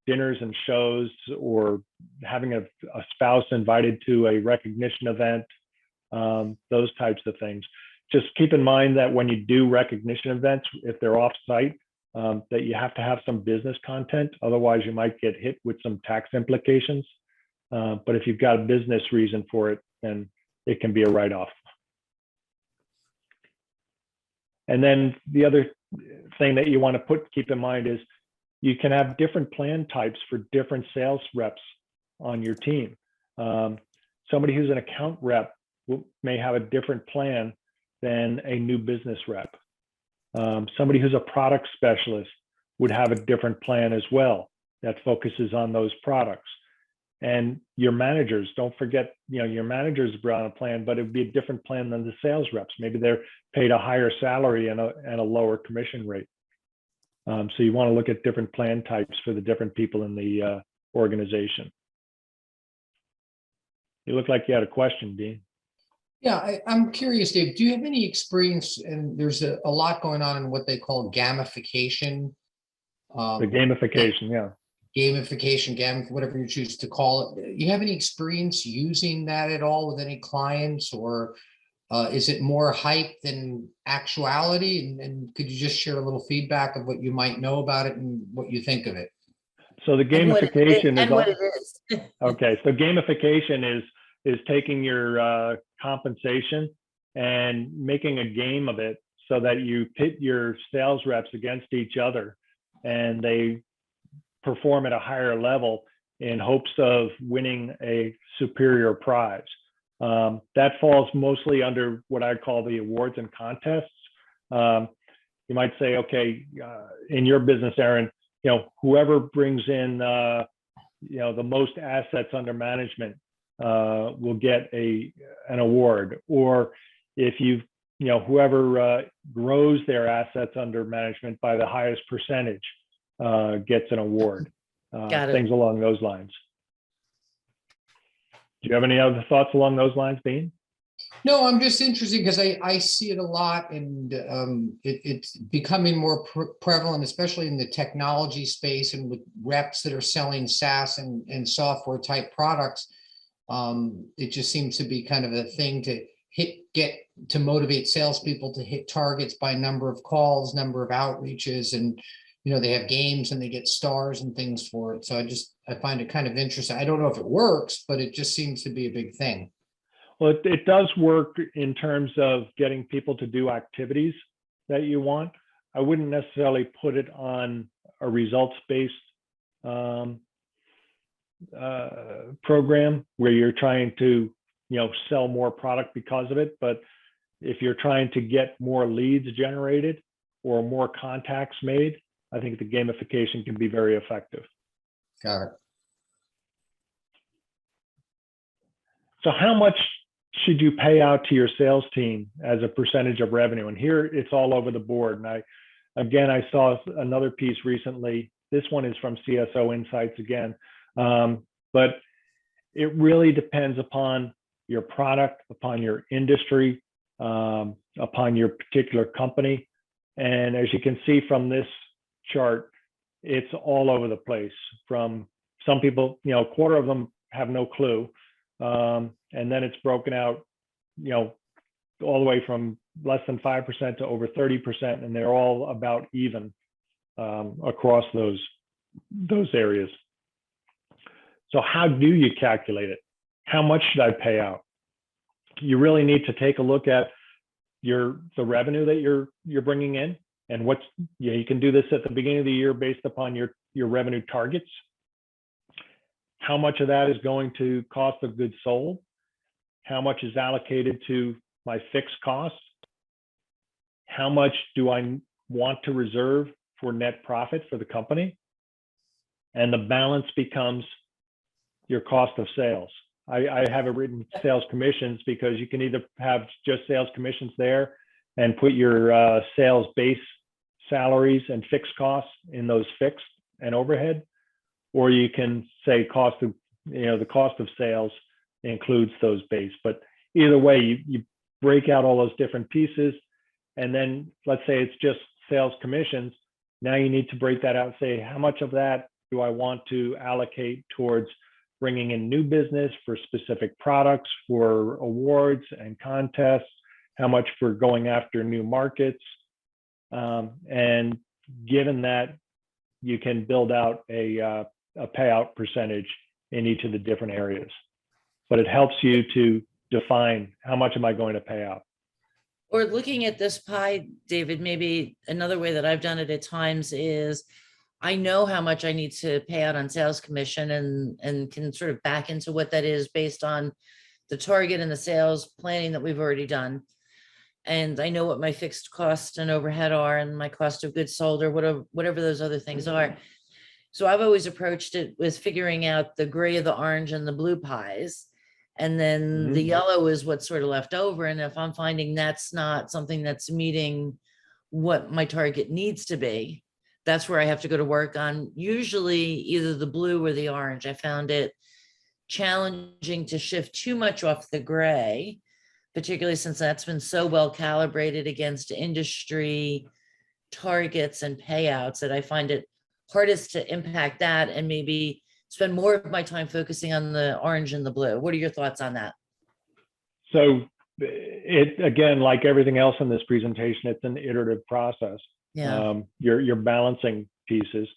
dinners and shows, or having a spouse invited to a recognition event, those types of things. Just keep in mind that when you do recognition events, if they're off-site, that you have to have some business content. Otherwise, you might get hit with some tax implications. But if you've got a business reason for it, then it can be a write-off. And then the other thing that you want to keep in mind is you can have different plan types for different sales reps on your team. Somebody who's an account rep may have a different plan than a new business rep. Somebody who's a product specialist would have a different plan as well that focuses on those products. And your managers, don't forget, your managers are on a plan, but it would be a different plan than the sales reps. Maybe they're paid a higher salary and a lower commission rate. So you want to look at different plan types for the different people in the organization. You look like you had a question, Dean. Yeah, I'm curious, Dave, do you have any experience, and there's a lot going on in what they call gamification? The gamification, yeah. Gamification, whatever you choose to call it. You have any experience using that at all with any clients, or is it more hype than actuality? And could you just share a little feedback of what you might know about it and what you think of it? So the gamification and what it is. Okay, so gamification is taking your compensation and making a game of it so that you pit your sales reps against each other and they perform at a higher level in hopes of winning a superior prize. That falls mostly under what I call the awards and contests. You might say, okay, in your business, Aaron, whoever brings in, the most assets under management will get an award. Or if whoever grows their assets under management by the highest percentage gets an award. Got it. Things along those lines. Do you have any other thoughts along those lines, Dean? No, I'm just interested because I see it a lot, and it's becoming more prevalent, especially in the technology space and with reps that are selling SaaS and software type products. It just seems to be kind of a thing to motivate salespeople to hit targets by number of calls, number of outreaches, and they have games and they get stars and things for it. So I find it kind of interesting. I don't know if it works, but it just seems to be a big thing. Well, it does work in terms of getting people to do activities that you want. I wouldn't necessarily put it on a results-based program where you're trying to, sell more product because of it. But if you're trying to get more leads generated or more contacts made, I think the gamification can be very effective. Got it. So how much should you pay out to your sales team as a percentage of revenue? And here it's all over the board. And I saw another piece recently. This one is from CSO Insights again. But it really depends upon your product, upon your industry, upon your particular company. And as you can see from this chart, it's all over the place. From some people, a quarter of them have no clue. And then it's broken out, all the way from less than 5% to over 30%, and they're all about even across those areas. So how do you calculate it? How much should I pay out? You really need to take a look at the revenue that you're bringing in, and you can do this at the beginning of the year based upon your revenue targets. How much of that is going to cost of goods sold? How much is allocated to my fixed costs? How much do I want to reserve for net profit for the company? And the balance becomes your cost of sales. I have it written sales commissions because you can either have just sales commissions there and put your sales base salaries and fixed costs in those fixed and overhead, or you can say cost of the cost of sales includes those base. But either way, you break out all those different pieces. And then let's say it's just sales commissions. Now you need to break that out and say, how much of that do I want to allocate towards bringing in new business for specific products, for awards and contests, how much for going after new markets. And given that, you can build out a payout percentage in each of the different areas. But it helps you to define how much am I going to pay out. Or looking at this pie, David, maybe another way that I've done it at times is I know how much I need to pay out on sales commission and can sort of back into what that is based on the target and the sales planning that we've already done. And I know what my fixed cost and overhead are and my cost of goods sold or whatever those other things are. So I've always approached it with figuring out the gray, the orange, and the blue pies. And then the yellow is what's sort of left over. And if I'm finding that's not something that's meeting what my target needs to be, that's where I have to go to work on usually either the blue or the orange. I found it challenging to shift too much off the gray, particularly since that's been so well calibrated against industry targets and payouts that I find it hardest to impact that and maybe spend more of my time focusing on the orange and the blue. What are your thoughts on that? So it, again, like everything else in this presentation, it's an iterative process. Yeah. You're balancing pieces.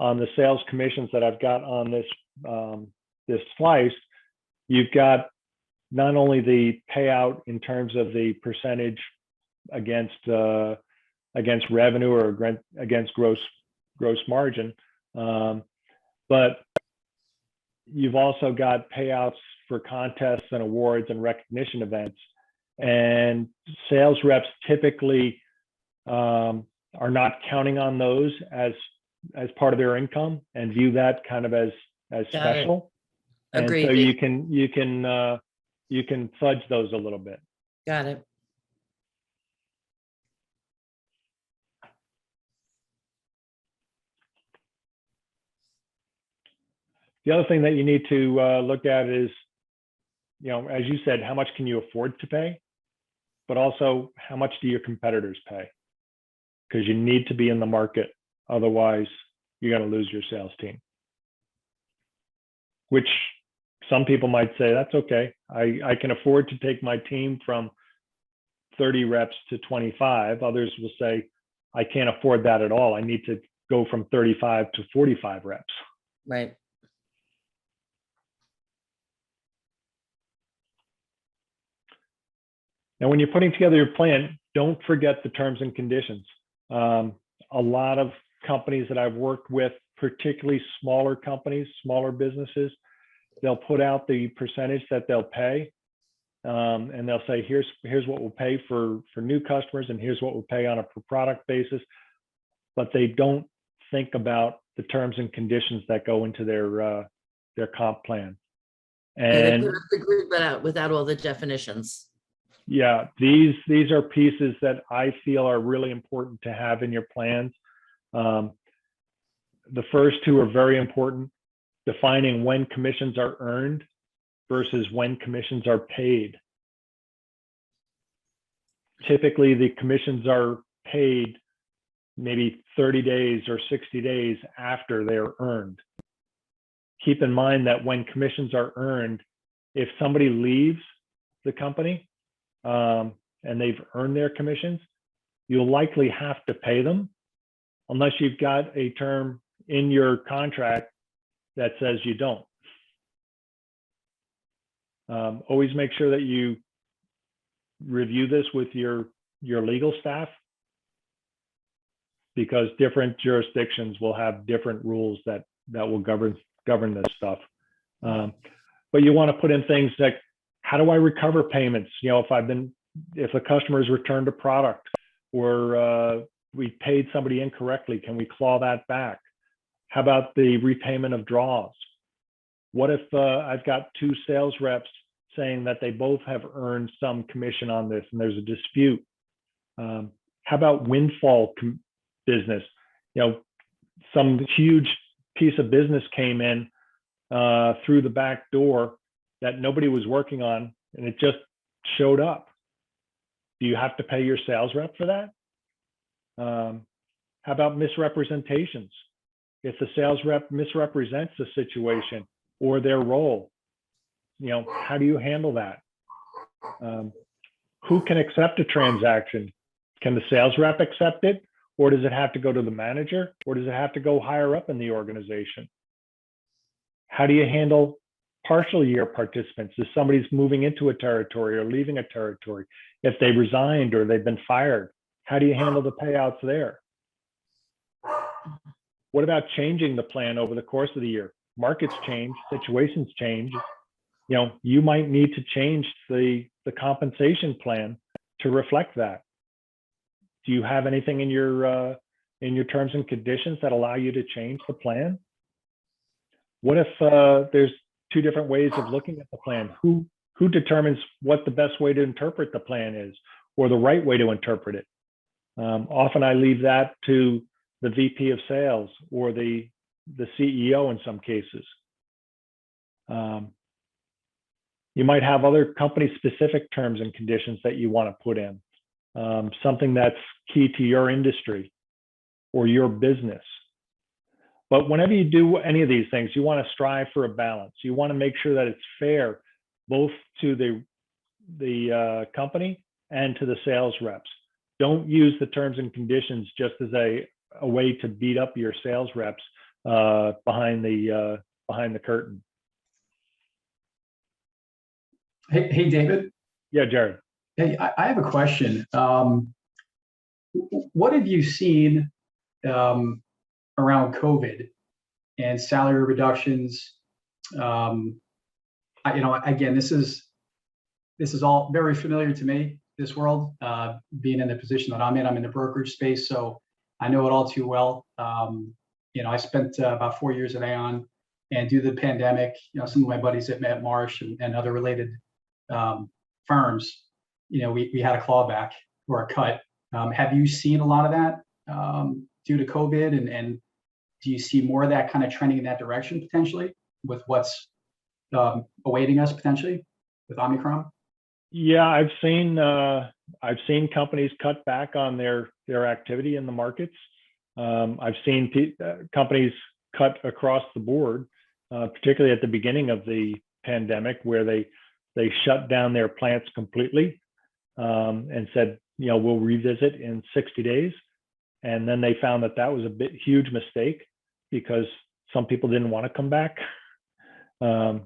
On the sales commissions that I've got on this slice, you've got not only the payout in terms of the percentage against revenue or against gross margin, but you've also got payouts for contests and awards and recognition events. And sales reps typically are not counting on those as part of their income and view that kind of as special. Agreed. And so you can fudge those a little bit. Got it. The other thing that you need to look at is, as you said, how much can you afford to pay, but also how much do your competitors pay? Because you need to be in the market. Otherwise, you're going to lose your sales team. Which some people might say, that's okay. I can afford to take my team from 30 reps to 25. Others will say, I can't afford that at all. I need to go from 35 to 45 reps. Right. Now, when you're putting together your plan, don't forget the terms and conditions. A lot of companies that I've worked with, particularly smaller companies, smaller businesses, they'll put out the percentage that they'll pay. And they'll say, here's what we'll pay for new customers, and here's what we'll pay on a per product basis. But they don't think about the terms and conditions that go into their comp plan. And they put the group out without all the definitions. Yeah, these are pieces that I feel are really important to have in your plans. The first two are very important, defining when commissions are earned versus when commissions are paid. Typically, the commissions are paid maybe 30 days or 60 days after they're earned. Keep in mind that when commissions are earned, if somebody leaves the company, and they've earned their commissions, you'll likely have to pay them unless you've got a term in your contract that says you don't. Always make sure that you review this with your legal staff, because different jurisdictions will have different rules that will govern this stuff. But you want to put in things like, how do I recover payments? If a customer's returned a product or we paid somebody incorrectly, can we claw that back? How about the repayment of draws? What if I've got two sales reps saying that they both have earned some commission on this and there's a dispute? How about windfall business? Some huge piece of business came in through the back door that nobody was working on, and it just showed up. Do you have to pay your sales rep for that? How about misrepresentations? If the sales rep misrepresents the situation or their role, how do you handle that? Who can accept a transaction? Can the sales rep accept it? Or does it have to go to the manager? Or does it have to go higher up in the organization? How do you handle partial year participants? If somebody's moving into a territory or leaving a territory, if they resigned or they've been fired, how do you handle the payouts there? What about changing the plan over the course of the year? Markets change, situations change. You might need to change the compensation plan to reflect that. Do you have anything in your terms and conditions that allow you to change the plan? What if there's two different ways of looking at the plan? Who determines what the best way to interpret the plan is, or the right way to interpret it? Often I leave that to the VP of sales or the CEO in some cases. You might have other company-specific terms and conditions that you want to put in, something that's key to your industry or your business. But whenever you do any of these things, you want to strive for a balance. You want to make sure that it's fair both to the company and to the sales reps. Don't use the terms and conditions just as a way to beat up your sales reps behind the curtain. Hey, David. Yeah, Jared. Hey, I have a question. What have you seen around COVID and salary reductions? Again, this is all very familiar to me, this world, being in the position that I'm in the brokerage space, so I know it all too well. I spent about 4 years at Aon, and due to the pandemic, some of my buddies at Marsh and other related firms, we had a clawback or a cut. Have you seen a lot of that due to COVID, and do you see more of that kind of trending in that direction potentially with what's awaiting us potentially with Omicron? Yeah, I've seen companies cut back on their activity in the markets. I've seen companies cut across the board, particularly at the beginning of the pandemic, where they shut down their plants completely and said, we'll revisit in 60 days. And then they found that was a huge mistake because some people didn't want to come back. So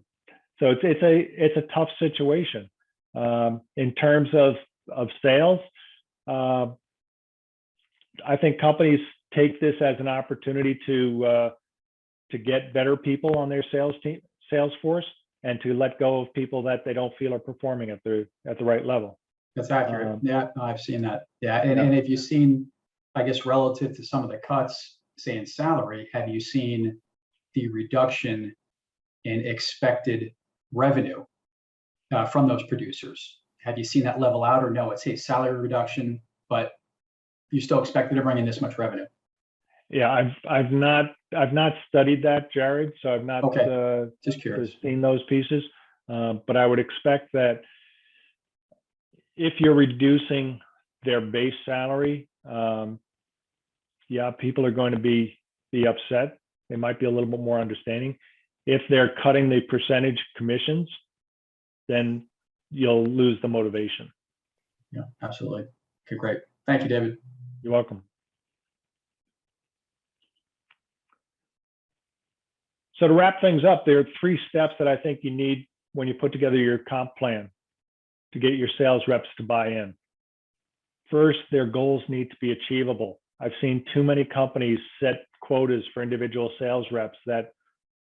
it's a tough situation. In terms of sales, I think companies take this as an opportunity to get better people on their sales force, and to let go of people that they don't feel are performing at the right level. That's accurate. Yeah, I've seen that. Yeah, and have you seen, I guess, relative to some of the cuts, say in salary, have you seen the reduction in expected revenue from those producers? Have you seen that level out, or no? It's a salary reduction, but you still expected to bring in this much revenue. Yeah, I've not studied that, Jared. So I've not just curious seen those pieces. But I would expect that if you're reducing their base salary, people are going to be upset. They might be a little bit more understanding. If they're cutting the percentage commissions, then you'll lose the motivation. Yeah, absolutely. Okay, great. Thank you, David. You're welcome. So to wrap things up, there are 3 steps that I think you need when you put together your comp plan to get your sales reps to buy in. First, their goals need to be achievable. I've seen too many companies set quotas for individual sales reps that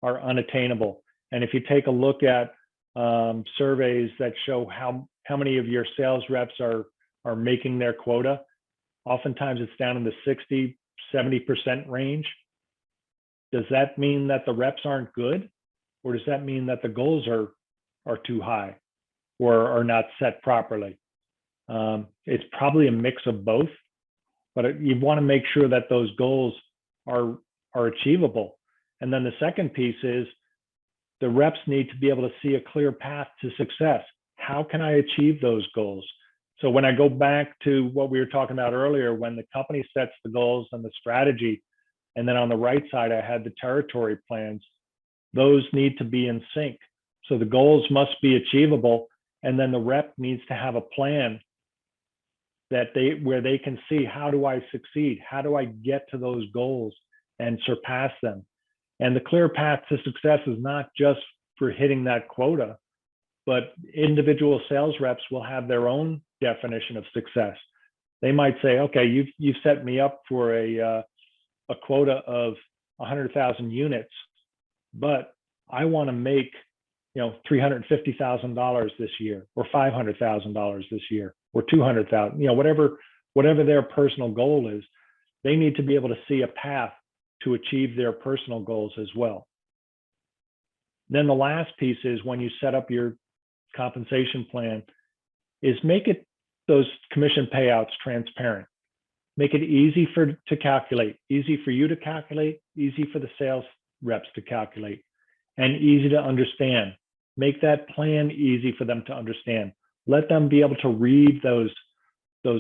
are unattainable. And if you take a look at surveys that show how many of your sales reps are making their quota, oftentimes it's down in the 60-70% range. Does that mean that the reps aren't good, or does that mean that the goals are too high or are not set properly? It's probably a mix of both, but you want to make sure that those goals are achievable. And then the second piece is, the reps need to be able to see a clear path to success. How can I achieve those goals? So when I go back to what we were talking about earlier, when the company sets the goals and the strategy, and then on the right side, I had the territory plans, those need to be in sync. So the goals must be achievable. And then the rep needs to have a plan that where they can see, how do I succeed? How do I get to those goals and surpass them? And the clear path to success is not just for hitting that quota, but individual sales reps will have their own definition of success. They might say, okay, you've set me up for a quota of 100,000 units, but I want to make, $350,000 this year, or $500,000 this year, or 200,000, whatever their personal goal is. They need to be able to see a path to achieve their personal goals as well. Then the last piece is, when you set up your compensation plan, is make those commission payouts transparent. Make it easy to calculate, easy for you to calculate, easy for the sales reps to calculate, and easy to understand. Make that plan easy for them to understand. Let them be able to read those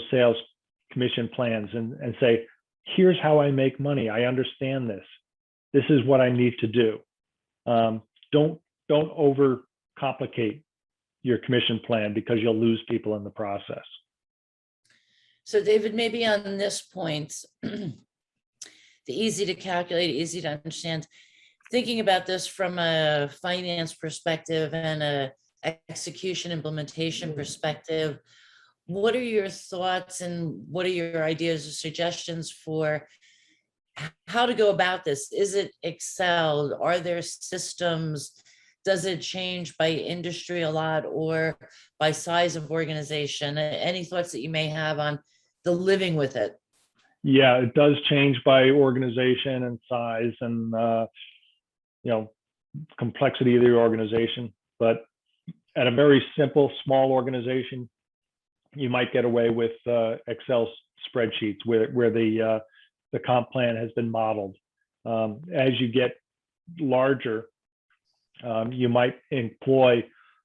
sales commission plans and say, here's how I make money. I understand this. This is what I need to do. Don't overcomplicate your commission plan, because you'll lose people in the process. So David, maybe on this point, the easy to calculate, easy to understand, thinking about this from a finance perspective and a execution implementation perspective, what are your thoughts and what are your ideas or suggestions for how to go about this? Is it Excel? Are there systems? Does it change by industry a lot or by size of organization? Any thoughts that you may have on the living with it? Yeah, it does change by organization and size and complexity of the organization. But at a very simple, small organization, you might get away with Excel spreadsheets where the comp plan has been modeled. As you get larger, you might employ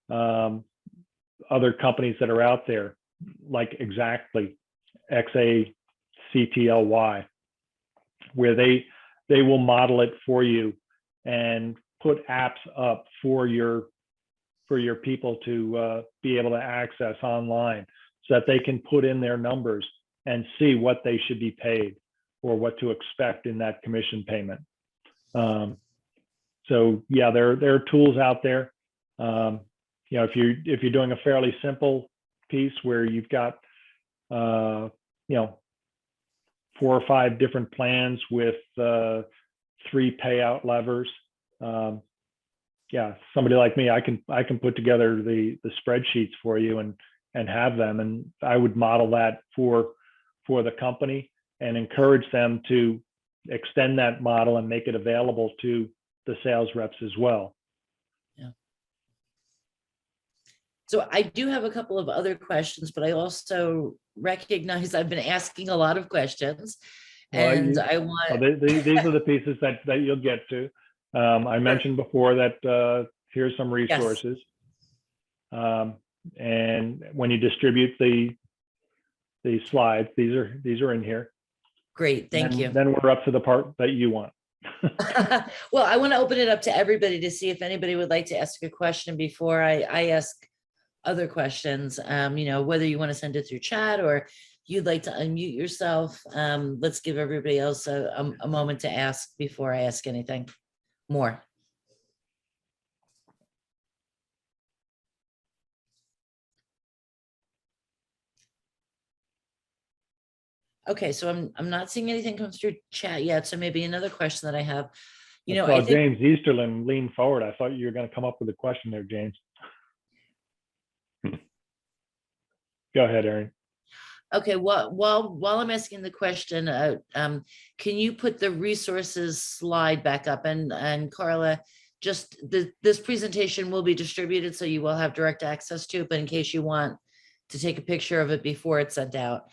other companies that are out there, like Exactly, XACTLY, where they will model it for you and put apps up for your people to be able to access online, so that they can put in their numbers and see what they should be paid or what to expect in that commission payment. So yeah, there are tools out there. If you're doing a fairly simple piece where you've got 4 or 5 different plans with 3 payout levers, somebody like me, I can put together the spreadsheets for you and have them, and I would model that for the company and encourage them to extend that model and make it available to the sales reps as well. Yeah. So I do have a couple of other questions, but I also recognize I've been asking a lot of questions, and I want. These are the pieces that you'll get to. I mentioned before that here's some resources. Yes. And when you distribute the slides, these are in here. Great, thank you. Then we're up to the part that you want. Well, I want to open it up to everybody to see if anybody would like to ask a question before I ask other questions. Whether you want to send it through chat or you'd like to unmute yourself. Let's give everybody else a moment to ask before I ask anything more. Okay, so I'm not seeing anything come through chat yet. So maybe another question that I have. I saw James Easterlin lean forward. I thought you were going to come up with a question there, James. Go ahead, Erin. Okay, while I'm asking the question, can you put the resources slide back up? And Carla, just this presentation will be distributed, so you will have direct access to it, but in case you want to take a picture of it before it's sent out.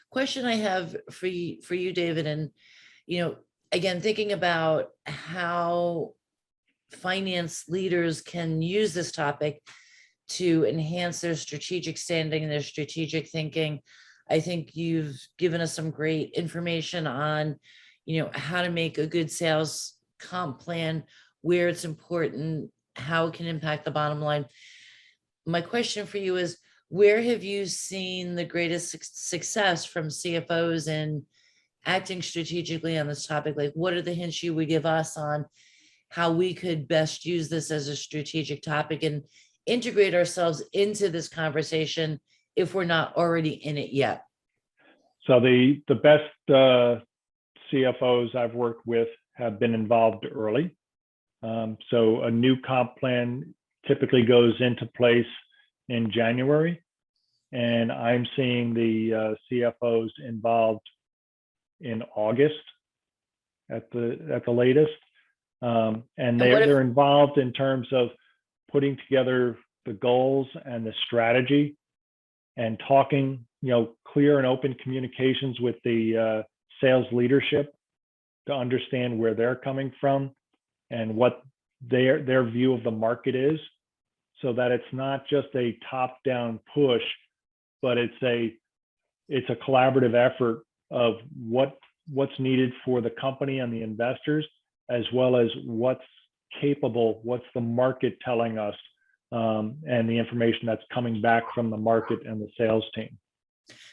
Question I have for you, David, and again, thinking about how finance leaders can use this topic to enhance their strategic standing and their strategic thinking. I think you've given us some great information on, how to make a good sales comp plan, where it's important, how it can impact the bottom line. My question for you is, where have you seen the greatest success from CFOs in acting strategically on this topic? Like, what are the hints you would give us on how we could best use this as a strategic topic and integrate ourselves into this conversation if we're not already in it yet? So the best CFOs I've worked with have been involved early. So a new comp plan typically goes into place in January, and I'm seeing the CFOs involved in August at the latest, and they're involved in terms of putting together the goals and the strategy, and talking, clear and open communications with the sales leadership to understand where they're coming from and what their view of the market is, so that it's not just a top-down push, but it's a collaborative effort of what's needed for the company and the investors, as well as what's the market telling us, and the information that's coming back from the market and the sales team.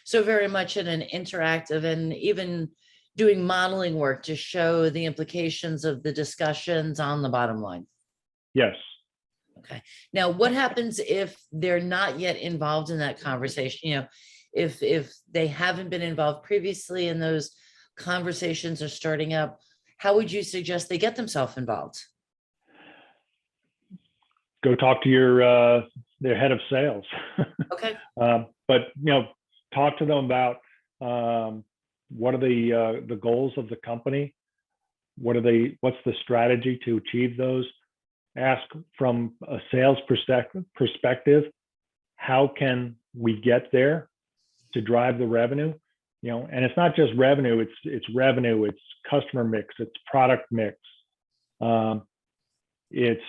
So very much in an interactive, and even doing modeling work to show the implications of the discussions on the bottom line. Yes. Okay. Now, what happens if they're not yet involved in that conversation? If they haven't been involved previously and those conversations are starting up, how would you suggest they get themselves involved? Go talk to their head of sales. Okay. But talk to them about what are the goals of the company, what's the strategy to achieve those. Ask from a sales perspective, how can we get there to drive the revenue? And it's not just revenue, it's revenue, it's customer mix, it's product mix, it's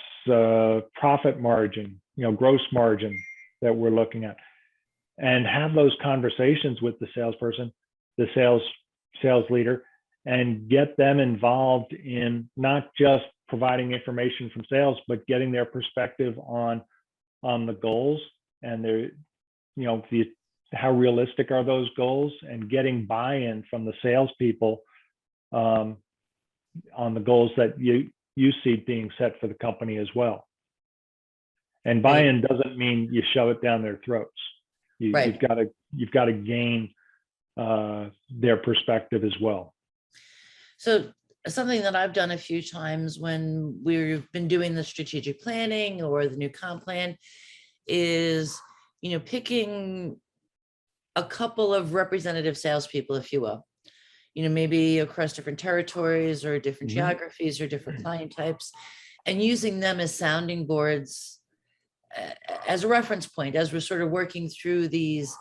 profit margin, gross margin that we're looking at, and have those conversations with the salesperson, the sales leader, and get them involved in not just providing information from sales, but getting their perspective on the goals and how realistic are those goals, and getting buy-in from the salespeople on the goals that you see being set for the company as well. And buy-in doesn't mean you shove it down their throats. You've got to gain their perspective as well. So something that I've done a few times when we've been doing the strategic planning or the new comp plan is, picking a couple of representative salespeople, if you will, maybe across different territories or different geographies or different client types, and using them as sounding boards, as a reference point, as we're sort of working through these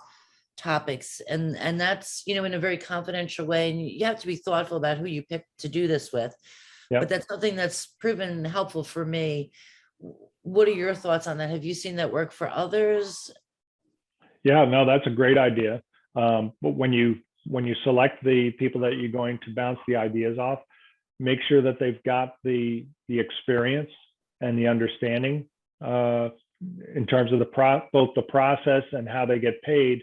topics. And that's, in a very confidential way. And you have to be thoughtful about who you pick to do this with. Yep. But that's something that's proven helpful for me. What are your thoughts on that? Have you seen that work for others? Yeah, no, that's a great idea. But when you select the people that you're going to bounce the ideas off, make sure that they've got the experience and the understanding in terms of both the process and how they get paid,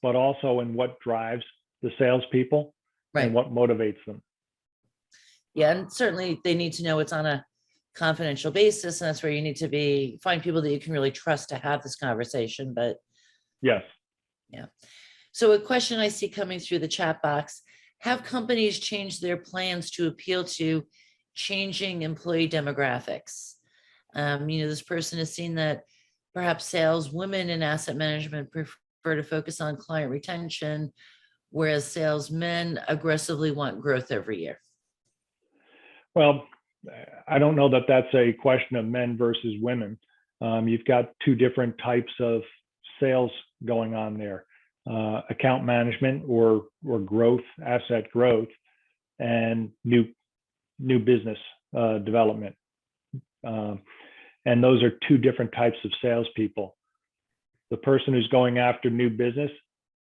but also in what drives the salespeople and what motivates them. Yeah, and certainly they need to know it's on a confidential basis, and that's where you need to find people that you can really trust to have this conversation. But yes. Yeah. So a question I see coming through the chat box: have companies changed their plans to appeal to changing employee demographics? This person has seen that perhaps sales women in asset management prefer to focus on client retention, whereas salesmen aggressively want growth every year. Well, I don't know that that's a question of men versus women. You've got two different types of sales going on there: account management or growth, asset growth, and new business development. And those are two different types of salespeople. The person who's going after new business,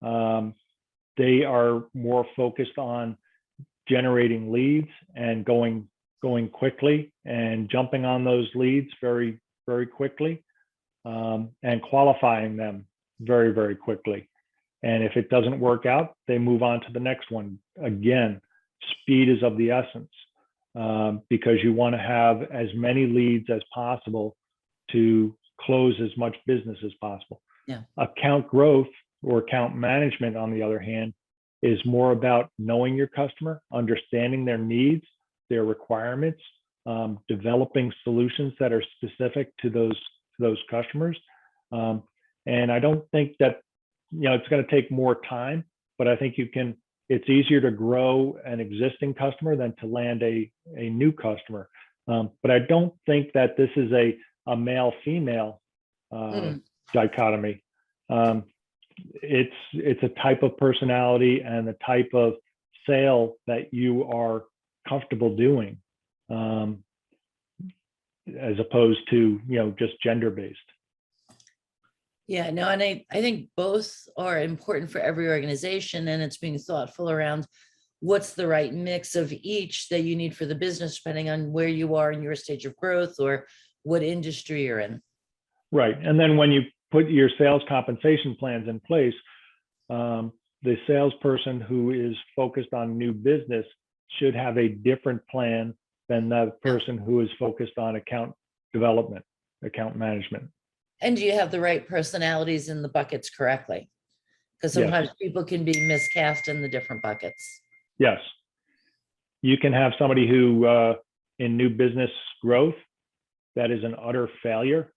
they are more focused on generating leads and going quickly and jumping on those leads very, very quickly, and qualifying them very, very quickly. And if it doesn't work out, they move on to the next one. Again, speed is of the essence, because you want to have as many leads as possible to close as much business as possible. Yeah. Account growth or account management, on the other hand, is more about knowing your customer, understanding their needs, their requirements, developing solutions that are specific to those customers. And I don't think that, it's going to take more time, but I think it's easier to grow an existing customer than to land a new customer. But I don't think that this is a male-female dichotomy. It's a type of personality and the type of sale that you are comfortable doing, as opposed to, just gender-based. Yeah, no, and I think both are important for every organization, and it's being thoughtful around what's the right mix of each that you need for the business, depending on where you are in your stage of growth or what industry you're in. Right. And then when you put your sales compensation plans in place, the salesperson who is focused on new business should have a different plan than the person who is focused on account development, account management. And do you have the right personalities in the buckets correctly? Because sometimes people can be miscast in the different buckets. Yes. You can have somebody who, in new business growth, that is an utter failure,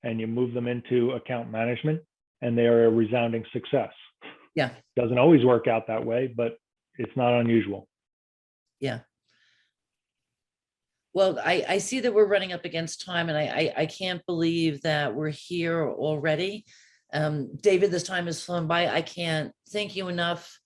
and you move them into account management, and they are a resounding success. Yeah. Doesn't always work out that way, but it's not unusual. Yeah. Well, I see that we're running up against time, and I can't believe that we're here already. David, this time has flown by. I can't thank you enough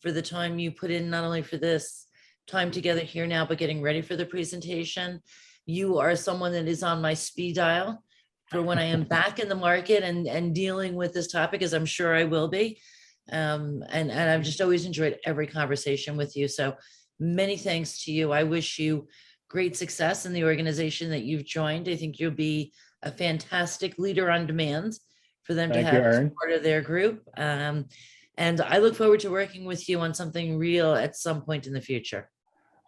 for the time you put in, not only for this time together here now, but getting ready for the presentation. You are someone that is on my speed dial for when I am back in the market and dealing with this topic, as I'm sure I will be. And I've just always enjoyed every conversation with you. So many thanks to you. I wish you great success in the organization that you've joined. I think you'll be a fantastic leader on demand for them to have as part of their group. And I look forward to working with you on something real at some point in the future.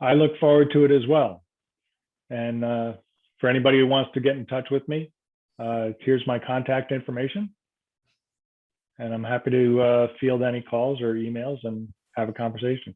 I look forward to it as well. And for anybody who wants to get in touch with me, here's my contact information. And I'm happy to field any calls or emails and have a conversation.